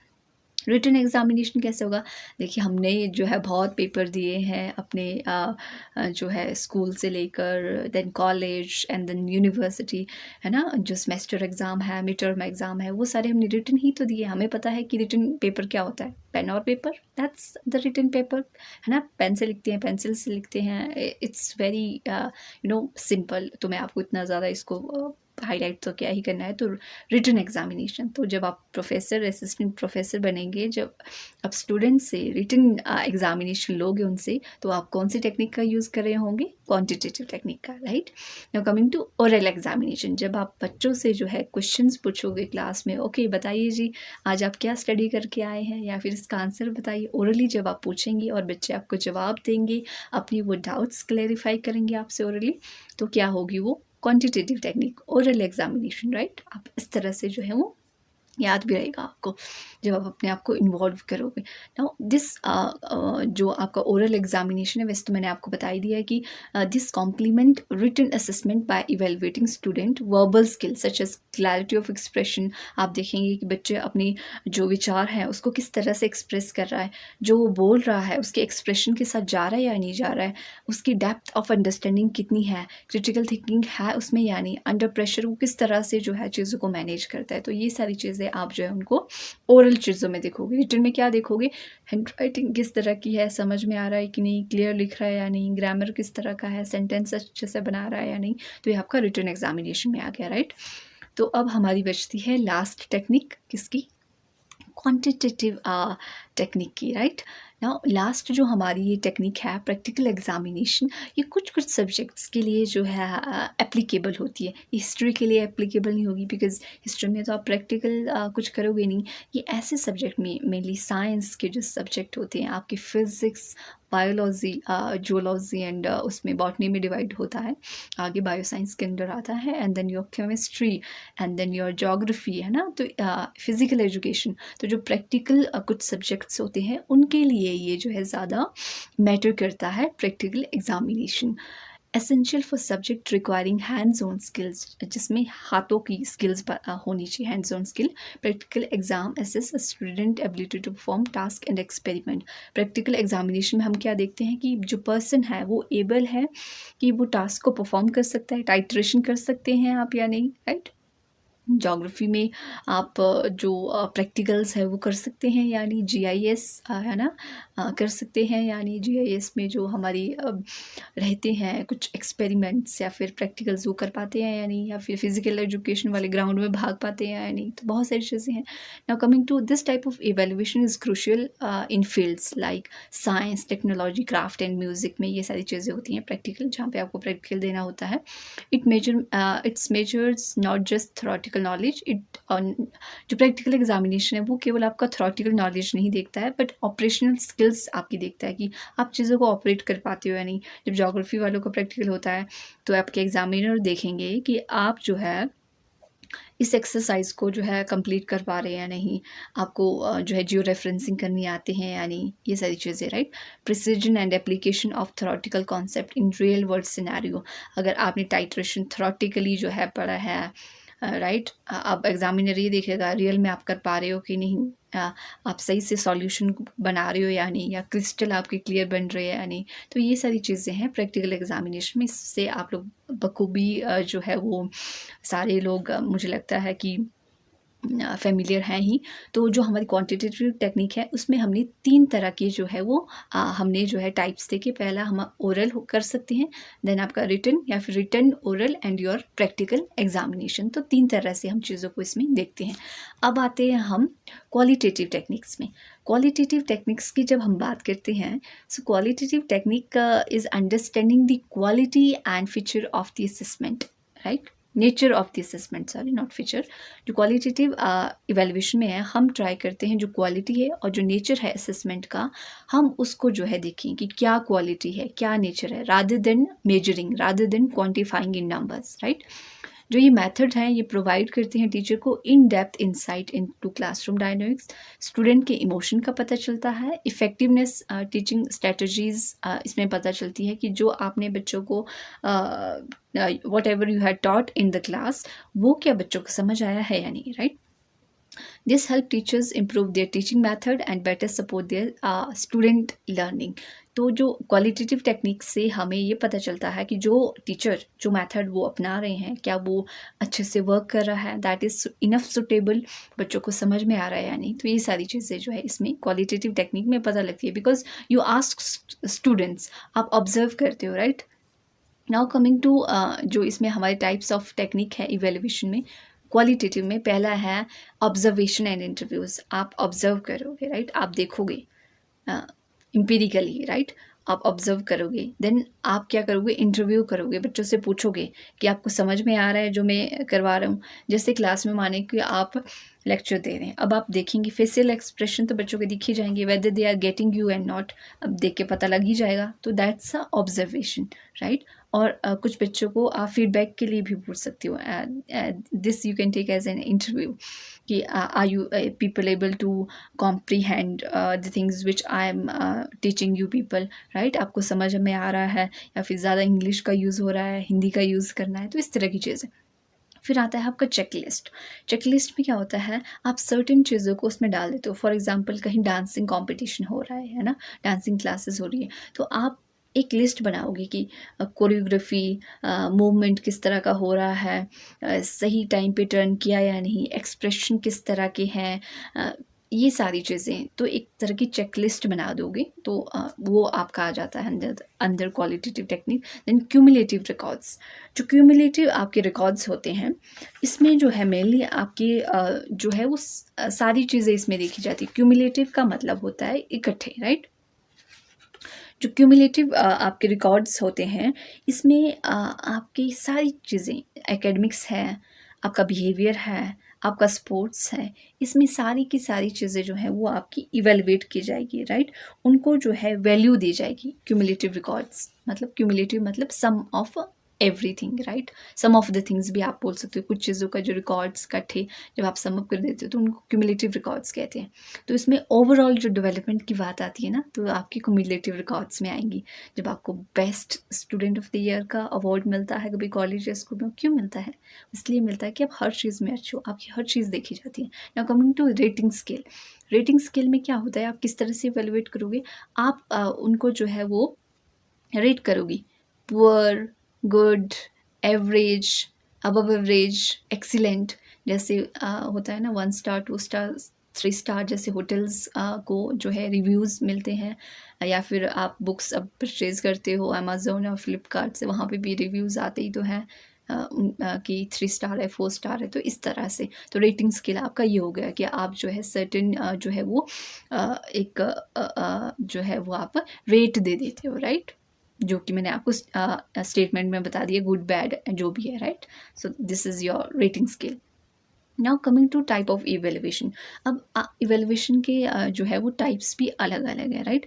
रिटन एग्जामिनेशन कैसे होगा, देखिए हमने जो है बहुत पेपर दिए हैं अपने जो है स्कूल से लेकर then college and then university, है ना। जो सेमेस्टर एग्ज़ाम है, मिड टर्म एग्ज़ाम है, वो सारे हमने रिटन ही तो दिए। हमें पता है कि रिटन पेपर क्या होता है, पेन और paper, that's the written paper, है ना। पेन से लिखते हैं, पेंसिल से लिखते हैं, इट्स वेरी सिंपल। तो मैं आपको इतना ज़्यादा इसको हाईलाइट तो क्या ही करना है। तो रिटन एग्जामिनेशन, तो जब आप प्रोफेसर, असिस्टेंट प्रोफेसर बनेंगे, जब आप स्टूडेंट से रिटन एग्जामिनेशन लोगे उनसे, तो आप कौन सी टेक्निक का यूज़ कर रहे होंगे, क्वांटिटेटिव टेक्निक का, right. Now coming to oral examination, जब आप बच्चों से जो है क्वेश्चंस पूछोगे क्लास में, ओके बताइए जी आज आप क्या स्टडी करके आए हैं, या फिर इसका आंसर बताइए। ओरली जब आप पूछेंगे और बच्चे आपको जवाब देंगे, अपनी वो डाउट्स क्लैरिफाई करेंगे आपसे ओरली, तो क्या होगी वो quantitative technique, oral examination, right. आप इस तरह से जो है वो याद भी रहेगा आपको जब आप अपने आप को इन्वॉल्व करोगे। नाउ दिस जो आपका ओरल एग्जामिनेशन है, वैसे तो मैंने आपको बता ही दिया है कि this complement written assessment by evaluating student verbal skill such as clarity of expression. आप देखेंगे कि बच्चे अपनी जो विचार हैं उसको किस तरह से एक्सप्रेस कर रहा है, जो वो बोल रहा है उसके एक्सप्रेशन के साथ जा रहा है या नहीं जा रहा है, उसकी डेप्थ ऑफ अंडरस्टैंडिंग कितनी है, क्रिटिकल थिंकिंग है उसमें या नहीं, अंडर प्रेशर वो किस तरह से जो है चीज़ों को मैनेज करता है। तो ये सारी चीज़ें आप जो है उनको ओरल चीज़ों में देखोगे। रिटन में क्या देखोगे, हैंड राइटिंग किस तरह की है, समझ में आ रहा है कि नहीं, क्लियर लिख रहा है या नहीं, ग्रामर किस तरह का है, सेंटेंस अच्छे से बना रहा है या नहीं। तो ये आपका रिटन एग्जामिनेशन में आ गया, राइट। तो अब हमारी बचती है लास्ट टेक्निक, किसकी, क्वांटिटेटिव टेक्निक की, राइट। नाउ लास्ट जो हमारी ये टेक्निक है प्रैक्टिकल एग्जामिनेशन, ये कुछ कुछ सब्जेक्ट्स के लिए जो है एप्लीकेबल होती है। हिस्ट्री के लिए एप्लीकेबल नहीं होगी, बिकॉज हिस्ट्री में तो आप प्रैक्टिकल कुछ करोगे नहीं। ये ऐसे सब्जेक्ट में, मेनली साइंस के जो सब्जेक्ट होते हैं आपके, फिज़िक्स, बायोलॉजी, जूलॉजी एंड उसमें बॉटनी में डिवाइड होता है, आगे बायोसाइंस के अंदर आता है, and then your chemistry and then your geography, है ना। तो फिज़िकल एजुकेशन, तो जो प्रैक्टिकल कुछ सब्जेक्ट्स होते हैं उनके लिए ये जो है ज़्यादा मैटर करता है practical examination. Essential for subject requiring hands on skills, जिसमें हाथों की स्किल्स होनी चाहिए, hands on skill. Practical exam assess student ability to perform task and experiment. Practical examination में हम क्या देखते हैं कि जो पर्सन है वो एबल है कि वो टास्क को परफॉर्म कर सकता है, टाइट्रेशन कर सकते हैं आप या नहीं, राइट। ज्योग्राफी में आप जो प्रैक्टिकल्स है वो कर सकते हैं, यानी जीआईएस है ना, कर सकते हैं, यानी जीआईएस में जो हमारी रहते हैं कुछ एक्सपेरिमेंट्स या फिर प्रैक्टिकल्स वो कर पाते हैं या नहीं, या फिर फिजिकल एजुकेशन वाले ग्राउंड में भाग पाते हैं या नहीं। तो बहुत सारी चीज़ें हैं। Now coming to this type of evaluation is crucial in fields like science, technology, craft and music में ये सारी चीज़ें होती हैं प्रैक्टिकल, जहाँ पे आपको प्रैक्टिकल देना होता है। It's measures not just theoretical knowledge, जो प्रैक्टिकल एग्जामिनेशन है वो केवल आपका थ्योरेटिकल नॉलेज नहीं देखता है, बट ऑपरेशनल स्किल्स आपकी देखता है कि आप चीज़ों को ऑपरेट कर पाते हो या नहीं। जब ज्योग्राफी वालों का प्रैक्टिकल होता है तो आपके एग्जामिनर देखेंगे कि आप जो है इस एक्सरसाइज को जो है कंप्लीट कर पा रहे हैं या नहीं, आपको जो है जियो रेफरेंसिंग करनी आते हैं या नहीं, ये सारी चीज़ें, right. Precision and application of theoretical concept in real world scenario. अगर आपने टाइट्रेशन थ्योरेटिकली जो है पढ़ा है, राइट, अब एग्जामिनर ये देखेगा रियल में आप कर पा रहे हो कि नहीं, आप सही से सॉल्यूशन बना रहे हो या नहीं, या क्रिस्टल आपके क्लियर बन रहे हैं या नहीं। तो ये सारी चीज़ें हैं प्रैक्टिकल एग्जामिनेशन में, इससे आप लोग बखूबी जो है वो सारे लोग मुझे लगता है कि फ़ेमिलियर हैं ही। तो जो हमारी क्वांटिटेटिव टेक्निक है उसमें हमने 3 तरह की जो है वो हमने जो है टाइप्स देखे। पहला हम ओरल कर सकते हैं, देन आपका रिटन, या फिर written, oral and your practical examination. तो 3 तरह से हम चीज़ों को इसमें देखते हैं। अब आते हैं हम क्वालिटेटिव टेक्निक्स में। क्वालिटेटिव टेक्निक्स की जब हम बात करते हैं, so qualitative technique is understanding the quality and feature of the assessment, right, nature of the assessment, sorry not feature. जो क्वालिटेटिव इवैल्यूएशन में है, हम ट्राई करते हैं जो क्वालिटी है और जो नेचर है असेसमेंट का, हम उसको जो है देखें कि क्या क्वालिटी है, क्या नेचर है, rather than measuring, rather than quantifying in numbers, right. जो ये मेथड हैं ये प्रोवाइड करते हैं टीचर को in depth insight into classroom dynamics. Student के इमोशन का पता चलता है, इफ़ेक्टिवनेस टीचिंग स्ट्रेटजीज इसमें पता चलती है कि जो आपने बच्चों को what ever you had taught in the class, वो क्या बच्चों को समझ आया है या नहीं, right. This help teachers improve their teaching method and better support their student learning. तो जो क्वालिटेटिव टेक्निक से हमें ये पता चलता है कि जो टीचर जो मेथड वो अपना रहे हैं, क्या वो अच्छे से वर्क कर रहा है, दैट इज़ इनफ सुटेबल, बच्चों को समझ में आ रहा है या नहीं। तो ये सारी चीज़ें जो है इसमें क्वालिटेटिव टेक्निक में पता लगती है, बिकॉज यू आस्क स्टूडेंट्स, आप ऑब्जर्व करते हो, राइट। नाउ कमिंग टू जो इसमें हमारे टाइप्स ऑफ टेक्निक है इवेल्युएशन में, क्वालिटेटिव में पहला है ऑब्जर्वेशन एंड इंटरव्यूज़। आप ऑब्जर्व करोगे, राइट, आप देखोगे एम्पिरिकली, राइट, आप ऑब्जर्व करोगे, देन आप क्या करोगे, इंटरव्यू करोगे, बच्चों से पूछोगे कि आपको समझ में आ रहा है जो मैं करवा रहा हूँ। जैसे क्लास में माने कि आप लेक्चर दे रहे हैं, अब आप देखेंगे फेशियल एक्सप्रेशन तो बच्चों के दिख ही जाएंगे, whether they are getting you and not, अब देख के पता लग ही जाएगा। तो दैट्स अ ऑब्जर्वेशन, राइट। और कुछ बच्चों को आप फीडबैक के लिए भी पूछ सकते हो, this you can take as an interview कि are you people able to comprehend the things which I am teaching you people, right, आपको समझ में आ रहा है या फिर ज़्यादा इंग्लिश का यूज़ हो रहा है, हिंदी का यूज़ करना है, तो इस तरह की चीज़ें। फिर आता है आपका चेकलिस्ट। चेकलिस्ट में क्या होता है, आप सर्टेन चीज़ों को उसमें डाल देते हो। फॉर एग्जांपल कहीं डांसिंग कंपटीशन हो रहा है ना, डांसिंग क्लासेस हो रही है, तो आप एक लिस्ट बनाओगे कि कोरियोग्राफी, मूवमेंट किस तरह का हो रहा है, सही टाइम पे टर्न किया या नहीं, एक्सप्रेशन किस तरह के हैं, ये सारी चीज़ें। तो एक तरह की चेकलिस्ट बना दोगे तो वो आपका आ जाता है अंदर अंदर qualitative technique. Then cumulative records. जो क्यूमुलेटिव आपके रिकॉर्ड्स होते हैं, इसमें जो है मेनली आपके जो है वो सारी चीज़ें इसमें देखी जाती है। क्यूमुलेटिव का मतलब होता है इकट्ठे, राइट। जो क्यूमुलेटिव आपके रिकॉर्ड्स होते हैं, इसमें आपकी सारी चीज़ें, एकेडमिक्स है, आपका बिहेवियर है, आपका स्पोर्ट्स है, इसमें सारी की सारी चीज़ें जो हैं वो आपकी इवेलुएट की जाएगी, राइट। उनको जो है वैल्यू दी जाएगी। क्यूमुलेटिव रिकॉर्ड्स मतलब, क्यूमुलेटिव मतलब sum of everything, right. Sum of the things भी आप बोल सकते हो, कुछ चीज़ों का जो रिकॉर्ड्स इकट्ठे जब आप सम अप कर देते हो तो उनको क्यूमुलेटिव रिकॉर्ड्स कहते हैं। तो इसमें ओवरऑल जो डेवलपमेंट की बात आती है ना, तो आपकी क्यूमुलेटिव रिकॉर्ड्स में आएंगी। जब आपको best student of the year का अवार्ड मिलता है कभी कॉलेज या स्कूल में, क्यों मिलता है? इसलिए मिलता है कि आप हर चीज़ में अच्छे हो, आपकी हर चीज़ देखी जाती है। Now coming to rating scale. Rating scale में क्या होता है, आप किस तरह से इवेलुएट करोगे? आप उनको जो है वो रेट करोगी, poor, good, average, above average, excellent. जैसे होता है ना 1 स्टार, 2 स्टार, 3 स्टार, जैसे होटल्स को जो है रिव्यूज़ मिलते हैं, या फिर आप बुक्स अब परचेज़ करते हो अमेज़न और फ्लिपकार्ट से, वहाँ पे भी रिव्यूज़ आते ही तो हैं कि 3 स्टार है, 4 स्टार है। तो इस तरह से तो रेटिंग स्केल आपका ये हो गया कि आप जो है सर्टेन जो है वो एक जो है वो आप रेट दे देते हो, राइट। जो कि मैंने आपको स्टेटमेंट में बता दिया, गुड बैड जो भी है, right. So this is your rating scale. Now coming to type of evaluation. अब इवेल्युएशन के जो है वो टाइप्स भी अलग अलग है, राइट।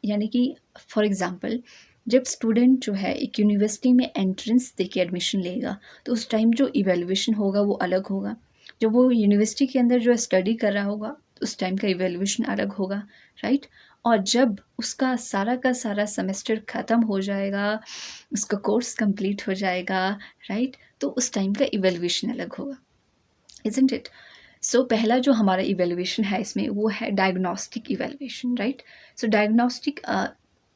यानी कि फॉर एग्जांपल, जब स्टूडेंट जो है एक यूनिवर्सिटी में एंट्रेंस दे के एडमिशन लेगा, तो उस टाइम जो इवेल्युएशन होगा वो अलग होगा। जब वो यूनिवर्सिटी के अंदर जो है स्टडी कर रहा होगा, उस टाइम का इवेल्युएशन अलग होगा, राइट। और जब उसका सारा का सारा सेमेस्टर ख़त्म हो जाएगा, उसका कोर्स कंप्लीट हो जाएगा, राइट, तो उस टाइम का इवेल्युएशन अलग होगा, isn't it? सो पहला जो हमारा इवेल्युएशन है इसमें वो है डायग्नोस्टिक इवेल्युएशन, राइट। सो डायग्नोस्टिक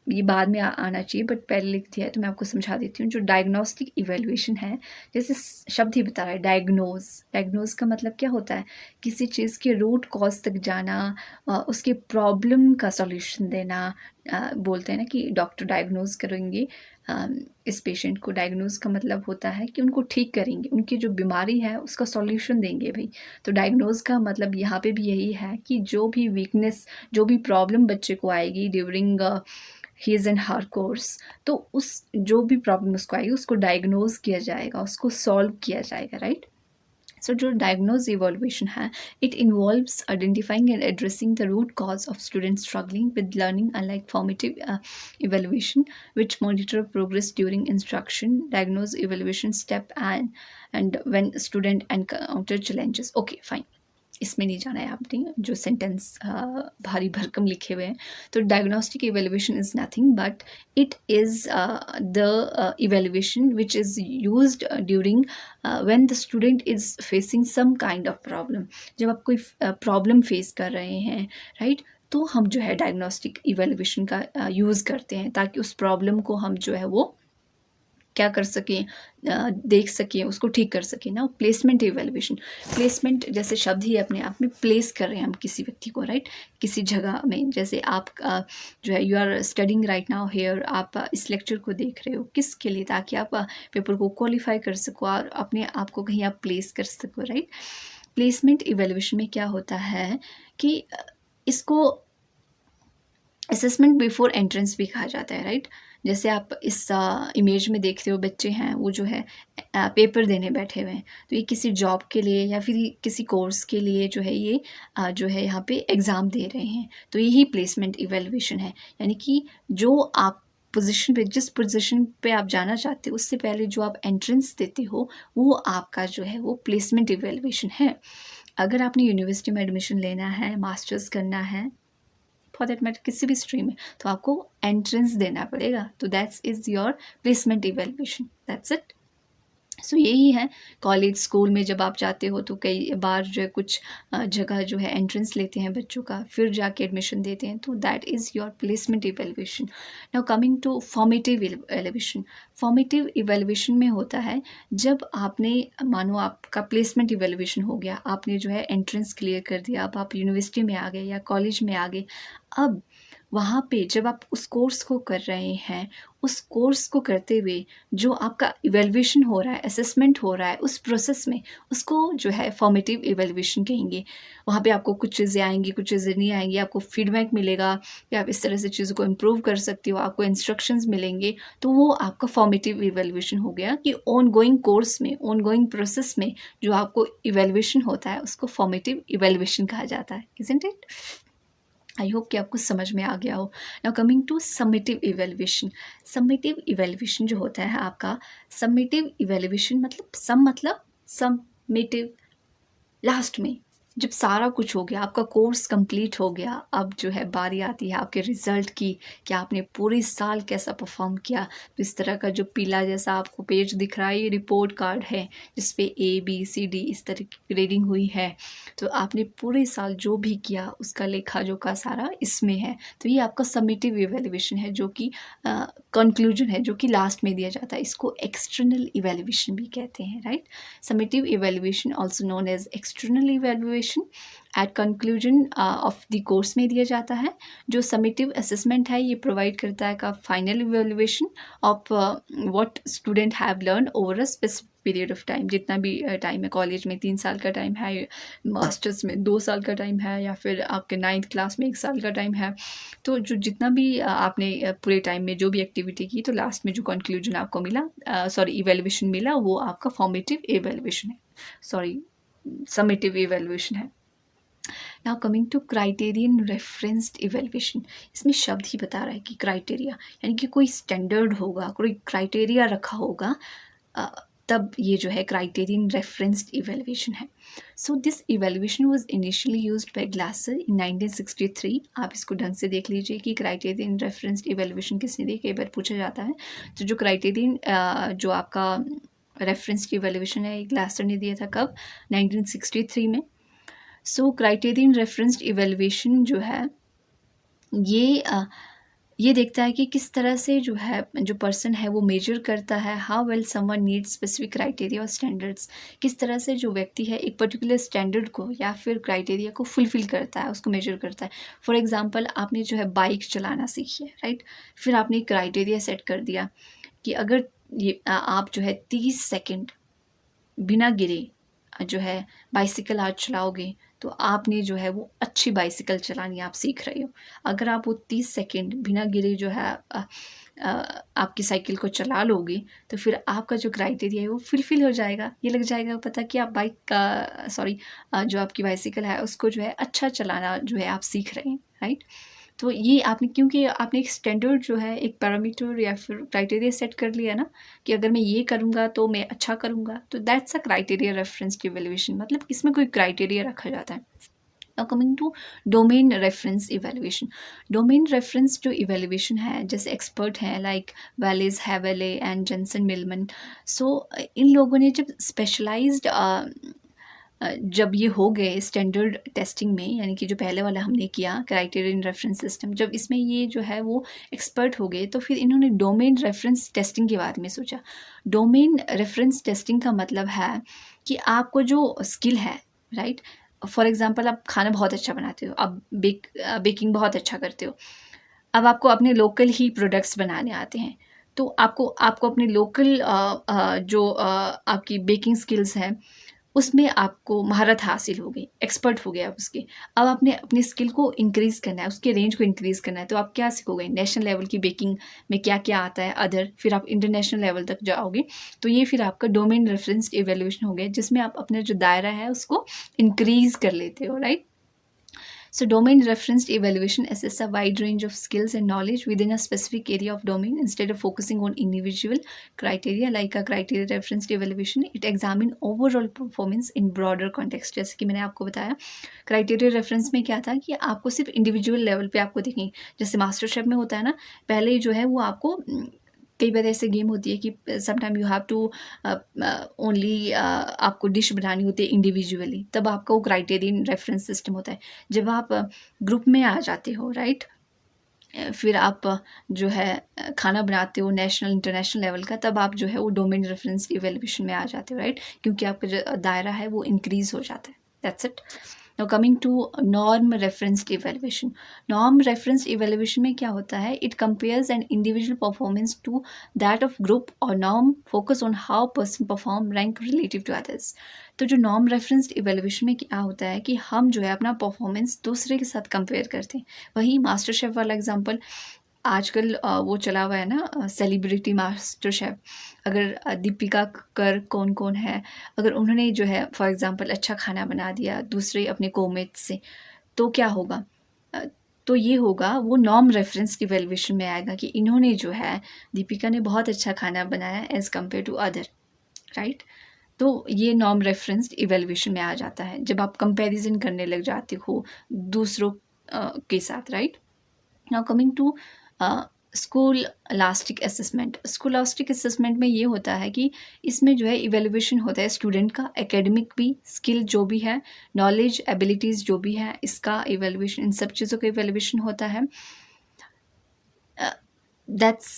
ये बाद में आना चाहिए, बट पहले लिख दिया है तो मैं आपको समझा देती हूँ। जो डायग्नोस्टिक इवेल्युएशन है, जैसे शब्द ही बता रहा है डायग्नोज। डायग्नोज का मतलब क्या होता है? किसी चीज़ के रूट कॉज तक जाना, उसके प्रॉब्लम का सॉल्यूशन देना। बोलते हैं ना कि डॉक्टर डायग्नोज करेंगे इस पेशेंट को। डायग्नोज का मतलब होता है कि उनको ठीक करेंगे, उनकी जो बीमारी है उसका सॉल्यूशन देंगे भाई। तो डायग्नोज का मतलब यहाँ पे भी यही है कि जो भी वीकनेस, जो भी प्रॉब्लम बच्चे को आएगी during his and her course, तो उस जो भी प्रॉब्लम उसको आएगी उसको डायग्नोज किया जाएगा, उसको सॉल्व किया जाएगा, राइट। सो जो डायग्नोज इवोल्यूशन है, it involves identifying and addressing the root cause of student struggling with learning, unlike formative evolution which monitor progress during instruction. Diagnose evaluation step and when student encounter challenges. Okay, fine. इसमें नहीं जाना है आपने, जो sentence भारी भरकम लिखे हुए हैं। तो diagnostic evaluation is nothing but it is the evaluation which is used during when the student is facing some kind of problem. जब आप कोई प्रॉब्लम फेस कर रहे हैं, राइट, तो हम जो है डायग्नोस्टिक इवेल्युएशन का यूज़ करते हैं ताकि उस प्रॉब्लम को हम जो है वो क्या कर सकें, देख सकें, उसको ठीक कर सकें ना। प्लेसमेंट इवेल्युएशन, प्लेसमेंट जैसे शब्द ही अपने आप में प्लेस कर रहे हैं हम किसी व्यक्ति को, राइट, किसी जगह में। जैसे आप जो है you are studying right now here, आप इस लेक्चर को देख रहे हो किसके लिए? ताकि आप पेपर को क्वालिफाई कर सको और अपने आप को कहीं आप प्लेस कर सको, राइट। प्लेसमेंट इवेल्युएशन में क्या होता है कि इसको असेसमेंट बिफोर एंट्रेंस भी कहा जाता है, राइट। जैसे आप इस इमेज में देखते हो, बच्चे हैं वो जो है पेपर देने बैठे हुए हैं। तो ये किसी जॉब के लिए या फिर किसी कोर्स के लिए जो है ये जो है यहाँ पे एग्ज़ाम दे रहे हैं। तो यही प्लेसमेंट इवेल्युएशन है। यानी कि जो आप पोजीशन पे, जिस पोजीशन पे आप जाना चाहते हो, उससे पहले जो आप एंट्रेंस देते हो वो आपका जो है वो प्लेसमेंट इवेल्युएशन है। अगर आपने यूनिवर्सिटी में एडमिशन लेना है, मास्टर्स करना है, फॉर दैट मैटर किसी भी स्ट्रीम में, तो आपको एंट्रेंस देना पड़ेगा। तो that's is your placement evaluation, that's it. So यही है। कॉलेज स्कूल में जब आप जाते हो तो कई बार जो है कुछ जगह जो है एंट्रेंस लेते हैं बच्चों का, फिर जाके एडमिशन देते हैं। तो that is your placement evaluation. Now coming to formative evaluation. Formative evaluation में होता है जब आपने, मानो आपका प्लेसमेंट इवेल्युएशन हो गया, आपने जो है एंट्रेंस क्लियर कर दिया, अब आप यूनिवर्सिटी में आ गए या कॉलेज में आ गए। अब वहाँ पे जब आप उस कोर्स को कर रहे हैं, उस कोर्स को करते हुए जो आपका इवेल्युएशन हो रहा है, असेसमेंट हो रहा है, उस प्रोसेस में उसको जो है फॉर्मेटिव इवेल्युएशन कहेंगे। वहाँ पे आपको कुछ चीज़ें आएँगी, कुछ चीज़ें नहीं आएँगी, आपको फीडबैक मिलेगा कि आप इस तरह से चीज़ों को इम्प्रूव कर सकते हो, आपको इंस्ट्रक्शंस मिलेंगे। तो वो आपका फॉर्मेटिव इवेल्युएशन हो गया कि ऑनगोइंग कोर्स में, ऑनगोइंग प्रोसेस में जो आपको इवेल्युएशन होता है उसको फॉर्मेटिव इवेल्युएशन कहा जाता है, इज़न्ट इट? आई होप कि आपको समझ में आ गया हो। Now coming to summative evaluation. Summative evaluation जो होता है आपका, समेटिव इवैल्यूएशन मतलब समेटिव, लास्ट में जब सारा कुछ हो गया, आपका कोर्स कंप्लीट हो गया, अब जो है बारी आती है आपके रिजल्ट की, कि आपने पूरे साल कैसा परफॉर्म किया। तो इस तरह का जो पीला जैसा आपको पेज दिख रहा है, ये रिपोर्ट कार्ड है जिसपे A B C D इस तरह की ग्रेडिंग हुई है। तो आपने पूरे साल जो भी किया उसका लेखा जोखा सारा इसमें है। तो ये आपका समेटिव इवैल्यूएशन है, जो कि कंक्लूजन है, जो कि लास्ट में दिया जाता है। इसको एक्सटर्नल इवैल्यूएशन भी कहते हैं, right. Summative evaluation, also known as external evaluation, at conclusion of the course में दिया जाता है। जो summative assessment है ये provide करता है का final evaluation of what student have learned over a specific period of time. जितना भी टाइम है, कॉलेज में 3 साल का टाइम है, मास्टर्स में 2 साल का टाइम है, या फिर आपके 9th क्लास में 1 साल का टाइम है। तो जो जितना भी आपने पूरे टाइम में जो भी एक्टिविटी की, तो लास्ट में जो कंक्लूजन आपको मिला, इवैल्यूएशन मिला, वो आपका फॉर्मेटिव इवैल्यूएशन है, समेटिव इवैल्यूएशन है। Now coming to criterion referenced evaluation. इसमें शब्द ही बता रहा है कि क्राइटेरिया, यानी कि कोई स्टैंडर्ड होगा, कोई क्राइटेरिया रखा होगा, तब ये जो है क्राइटेरियन रेफरेंस्ड इवैल्यूएशन है। So this evaluation was initially used by Glaser in 1963। आप इसको ढंग से देख लीजिए कि क्राइटेरियन रेफरेंस्ड इवैल्यूएशन किसने दी, कई बार पूछा जाता है। तो जो क्राइटेरियन जो आपका रेफरेंस्ड इवैल्यूएशन है, ग्लासर ने दिया था कब, 1963 में। सो क्राइटेरियन रेफरेंस्ड इवैल्यूएशन जो है ये देखता है कि किस तरह से जो है जो पर्सन है वो मेजर करता है, how well someone needs specific criteria और स्टैंडर्ड्स। किस तरह से जो व्यक्ति है एक पर्टिकुलर स्टैंडर्ड को या फिर क्राइटेरिया को फुलफिल करता है, उसको मेजर करता है। फॉर एग्जांपल, आपने जो है बाइक चलाना सीखी है, राइट। फिर आपने एक क्राइटेरिया सेट कर दिया कि अगर ये आप जो है 30 सेकेंड बिना गिरे जो है बाइसिकल आज चलाओगे, तो आपने जो है वो अच्छी बाइसिकल चलानी आप सीख रहे हो। अगर आप वो 30 सेकेंड बिना गिरे जो है आपकी साइकिल को चला लोगे, तो फिर आपका जो क्राइटेरिया है वो फुलफिल हो जाएगा। ये लग जाएगा पता कि आप बाइक का जो आपकी बाइसिकल है उसको जो है अच्छा चलाना जो है आप सीख रहे हैं, राइट। तो ये आपने, क्योंकि आपने एक स्टैंडर्ड जो है, एक पैरामीटर या फिर क्राइटेरिया सेट कर लिया ना, कि अगर मैं ये करूँगा तो मैं अच्छा करूँगा, तो that's a criteria referenced evaluation. मतलब इसमें कोई क्राइटेरिया रखा जाता है। Now coming to domain reference evaluation. Domain reference जो इवैल्यूएशन है, जैसे एक्सपर्ट हैं like Wallace, Hively and Jason Millman. So इन लोगों ने जब स्पेशलाइज्ड जब ये हो गए स्टैंडर्ड टेस्टिंग में, यानी कि जो पहले वाला हमने किया क्राइटेरियन रेफरेंस सिस्टम, जब इसमें ये जो है वो एक्सपर्ट हो गए, तो फिर इन्होंने डोमेन रेफरेंस टेस्टिंग के बारे में सोचा। डोमेन रेफरेंस टेस्टिंग का मतलब है कि आपको जो स्किल है, राइट। फॉर एग्जांपल, आप खाना बहुत अच्छा बनाते हो, आप बेकिंग बहुत अच्छा करते हो। अब आपको अपने लोकल ही प्रोडक्ट्स बनाने आते हैं, तो आपको आपको अपने लोकल जो आपकी बेकिंग स्किल्स हैं उसमें आपको महारत हासिल हो गई, एक्सपर्ट हो गए आप उसके। अब आपने अपनी स्किल को इंक्रीज़ करना है, उसके रेंज को इंक्रीज़ करना है, तो आप क्या सीखोगे, नेशनल लेवल की बेकिंग में क्या-क्या आता है अदर, फिर आप इंटरनेशनल लेवल तक जाओगे। तो ये फिर आपका डोमेन रेफरेंस्ड इवैल्यूएशन हो गया, जिसमें आप अपना जो दायरा है उसको इंक्रीज़ कर लेते हो, right. So domain referenced evaluation assess a wide range of skills and knowledge within a specific area of domain instead of focusing on individual criteria like a criteria referenced evaluation. It examine overall performance in broader context. जैसे कि मैंने आपको बताया, criteria reference में क्या था कि आपको सिर्फ इंडिविजुअल लेवल पे आपको देखेंगे। जैसे मास्टर शेफ में होता है ना, पहले जो है वो आपको कई बार ऐसे गेम होती है कि sometime you have to only आपको डिश बनानी होती है इंडिविजुअली, तब आपका वो क्राइटेरियन रेफरेंस सिस्टम होता है। जब आप ग्रुप में आ जाते हो, राइट, फिर आप जो है खाना बनाते हो नेशनल इंटरनेशनल लेवल का, तब आप जो है वो डोमेन रेफरेंस इवैल्यूएशन में आ जाते हो, राइट, क्योंकि आपका जो दायरा है वो इंक्रीज हो जाता है। That's it. Now coming to norm referenced evaluation. Norm referenced evaluation में क्या होता है, it compares an individual performance to that of group, और norm focus on how person perform rank relative to others. तो जो नॉर्म रेफरेंस्ड इवैल्यूएशन में क्या होता है कि हम जो है अपना परफॉर्मेंस दूसरे के साथ कंपेयर करते हैं। वही मास्टर शेफ वाला एग्जांपल, आजकल वो चला हुआ है ना सेलिब्रिटी मास्टर शेफ। अगर दीपिका कर कौन है, अगर उन्होंने जो है फॉर एग्जांपल अच्छा खाना बना दिया दूसरे अपने कोमेट से, तो क्या होगा, तो ये होगा वो नॉर्म रेफरेंस इवैल्यूएशन में आएगा कि इन्होंने जो है दीपिका ने बहुत अच्छा खाना बनाया as compare to other, right? तो ये नॉर्म रेफरेंस्ड इवैल्यूएशन में आ जाता है जब आप कंपैरिजन करने लग जाते हो दूसरों के साथ, right? Now coming to scholastic assessment. Scholastic assessment में ये होता है कि इसमें जो है इवैल्यूएशन होता है स्टूडेंट का, एकेडमिक भी, स्किल जो भी है, नॉलेज एबिलिटीज़ जो भी है, इसका इवैल्यूएशन, इन सब चीज़ों का इवैल्यूएशन होता है। That's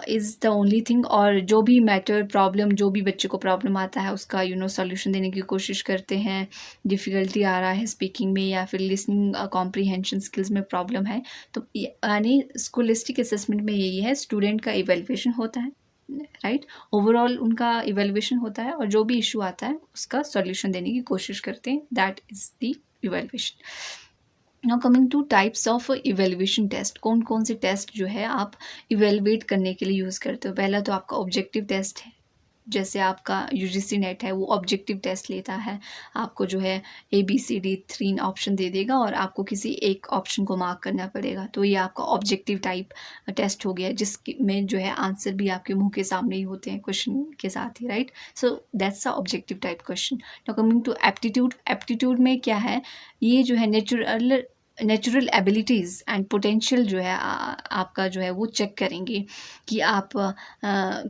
is the only thing. और जो भी मैटर प्रॉब्लम, जो भी बच्चे को प्रॉब्लम आता है उसका सॉल्यूशन देने की कोशिश करते हैं। डिफ़िकल्टी आ रहा है स्पीकिंग में या फिर लिसनिंग कॉम्प्रिहेंशन स्किल्स में प्रॉब्लम है, तो यानी स्कूलिस्टिक असेसमेंट में यही है, स्टूडेंट का इवैल्यूएशन होता है, राइट? ओवरऑल उनका इवैल्यूएशन होता है और जो भी इशू आता है उसका सॉल्यूशन देने की कोशिश करते हैं। That is the evaluation. Now coming to types of evaluation test. कौन कौन से टेस्ट जो है आप इवैल्यूएट करने के लिए यूज़ करते हो? पहला तो आपका ऑब्जेक्टिव टेस्ट है, जैसे आपका यूजीसी नेट है वो ऑब्जेक्टिव टेस्ट लेता है। आपको जो है ABCD 3 ऑप्शन दे देगा और आपको किसी एक ऑप्शन को मार्क करना पड़ेगा, तो ये आपका ऑब्जेक्टिव टाइप टेस्ट हो गया, जिसमें जो है आंसर भी आपके मुंह के सामने ही होते हैं क्वेश्चन के साथ ही, right? So that's a objective type question. Now coming to aptitude. Aptitude में क्या है, ये जो है नेचुरल एबिलिटीज़ एंड पोटेंशियल जो है आपका जो है वो चेक करेंगे कि आप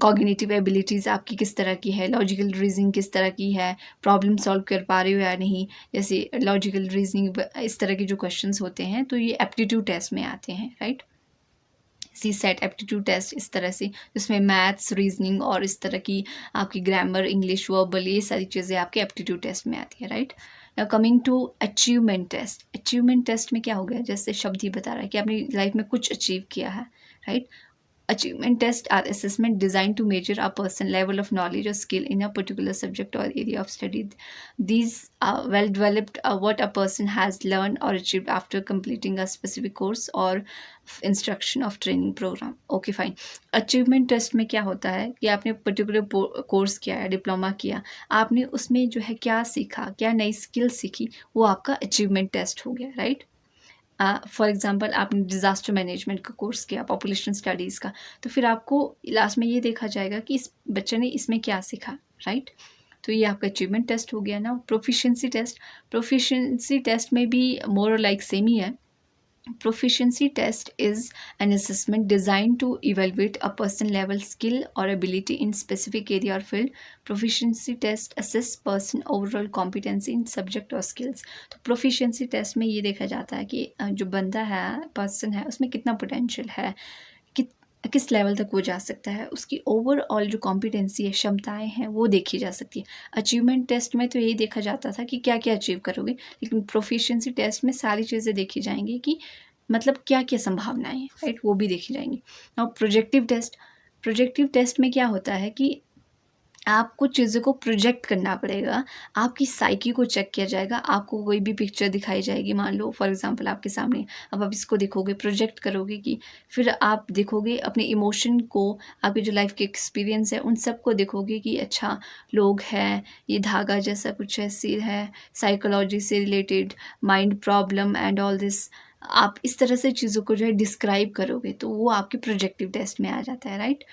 कॉग्निटिव एबिलिटीज़ आपकी किस तरह की है, लॉजिकल रीजनिंग किस तरह की है, प्रॉब्लम सॉल्व कर पा रहे हो या नहीं, जैसे लॉजिकल रीजनिंग, इस तरह के जो क्वेश्चंस होते हैं तो ये एप्टीट्यूड टेस्ट में आते हैं, राइट? CSAT एप्टीट्यूड टेस्ट इस तरह से, जिसमें मैथ्स, रीजनिंग और इस तरह की आपकी ग्रामर, इंग्लिश, वर्बल, ये सारी चीज़ें आपके एप्टीट्यूड टेस्ट में आती है, right? Now coming to achievement test. Achievement test में क्या हो गया, जैसे शब्द ही बता रहा है कि आपने लाइफ में कुछ अचीव किया है, right? Achievement tests are assessment designed to measure a person's level of knowledge or skill in a particular subject or area of study. These are well developed what a person has learned or achieved after completing a specific course or instruction of training program. Okay, fine. Achievement test में क्या होता है कि आपने particular course किया है, diploma किया, आपने उसमें जो है क्या सीखा, क्या नई स्किल सीखी, वो आपका अचीवमेंट टेस्ट हो गया, राइट? फॉर एग्जांपल आपने डिज़ास्टर मैनेजमेंट का कोर्स किया, पॉपुलेशन स्टडीज़ का, तो फिर आपको लास्ट में ये देखा जाएगा कि इस बच्चे ने इसमें क्या सीखा, राइट? तो ये आपका अचीवमेंट टेस्ट हो गया ना। Proficiency test. प्रोफिशिएंसी टेस्ट में भी मोर और लाइक सेम ही है। Proficiency test is an assessment designed to evaluate a person level skill or ability in specific area or field. Proficiency test assess person overall competency in subject or skills. तो proficiency test में ये देखा जाता है कि जो बंदा है, पर्सन है, उसमें कितना पोटेंशियल है, किस लेवल तक वो जा सकता है, उसकी ओवरऑल जो कॉम्पिटेंसी है, क्षमताएं हैं, वो देखी जा सकती है। अचीवमेंट टेस्ट में तो यही देखा जाता था कि क्या क्या अचीव करोगे, लेकिन प्रोफिशिएंसी टेस्ट में सारी चीज़ें देखी जाएंगी कि मतलब क्या क्या संभावनाएं हैं, राइट? वो भी देखी जाएंगी। और प्रोजेक्टिव टेस्ट। प्रोजेक्टिव टेस्ट में क्या होता है कि आपको चीज़ों को प्रोजेक्ट करना पड़ेगा, आपकी साइकी को चेक किया जाएगा, आपको कोई भी पिक्चर दिखाई जाएगी, मान लो फॉर एग्जांपल आपके सामने, अब आप इसको देखोगे, प्रोजेक्ट करोगे कि फिर आप देखोगे अपने इमोशन को, आपके जो लाइफ के एक्सपीरियंस है उन सब को देखोगे कि अच्छा लोग हैं, ये धागा जैसा कुछ ऐसी है, साइकोलॉजी से related, mind problem and all this, आप इस तरह से चीज़ों को जो है डिस्क्राइब करोगे, तो वो आपके प्रोजेक्टिव टेस्ट में आ जाता है, right?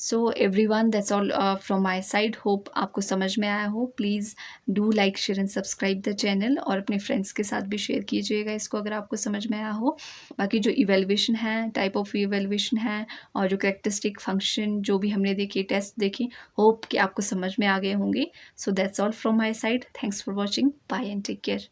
So everyone, that's all from my side. Hope आपको समझ में आया हो। Please do like, share and subscribe the channel और अपने फ्रेंड्स के साथ भी शेयर कीजिएगा इसको अगर आपको समझ में आया हो। बाकी जो इवैल्यूएशन है, टाइप ऑफ इवैल्यूएशन है और जो कैरेक्टरिस्टिक फंक्शन जो भी हमने देखे, टेस्ट देखे, होप कि आपको समझ में आ गए होंगे। So that's all from my side. Thanks for watching. Bye and take care.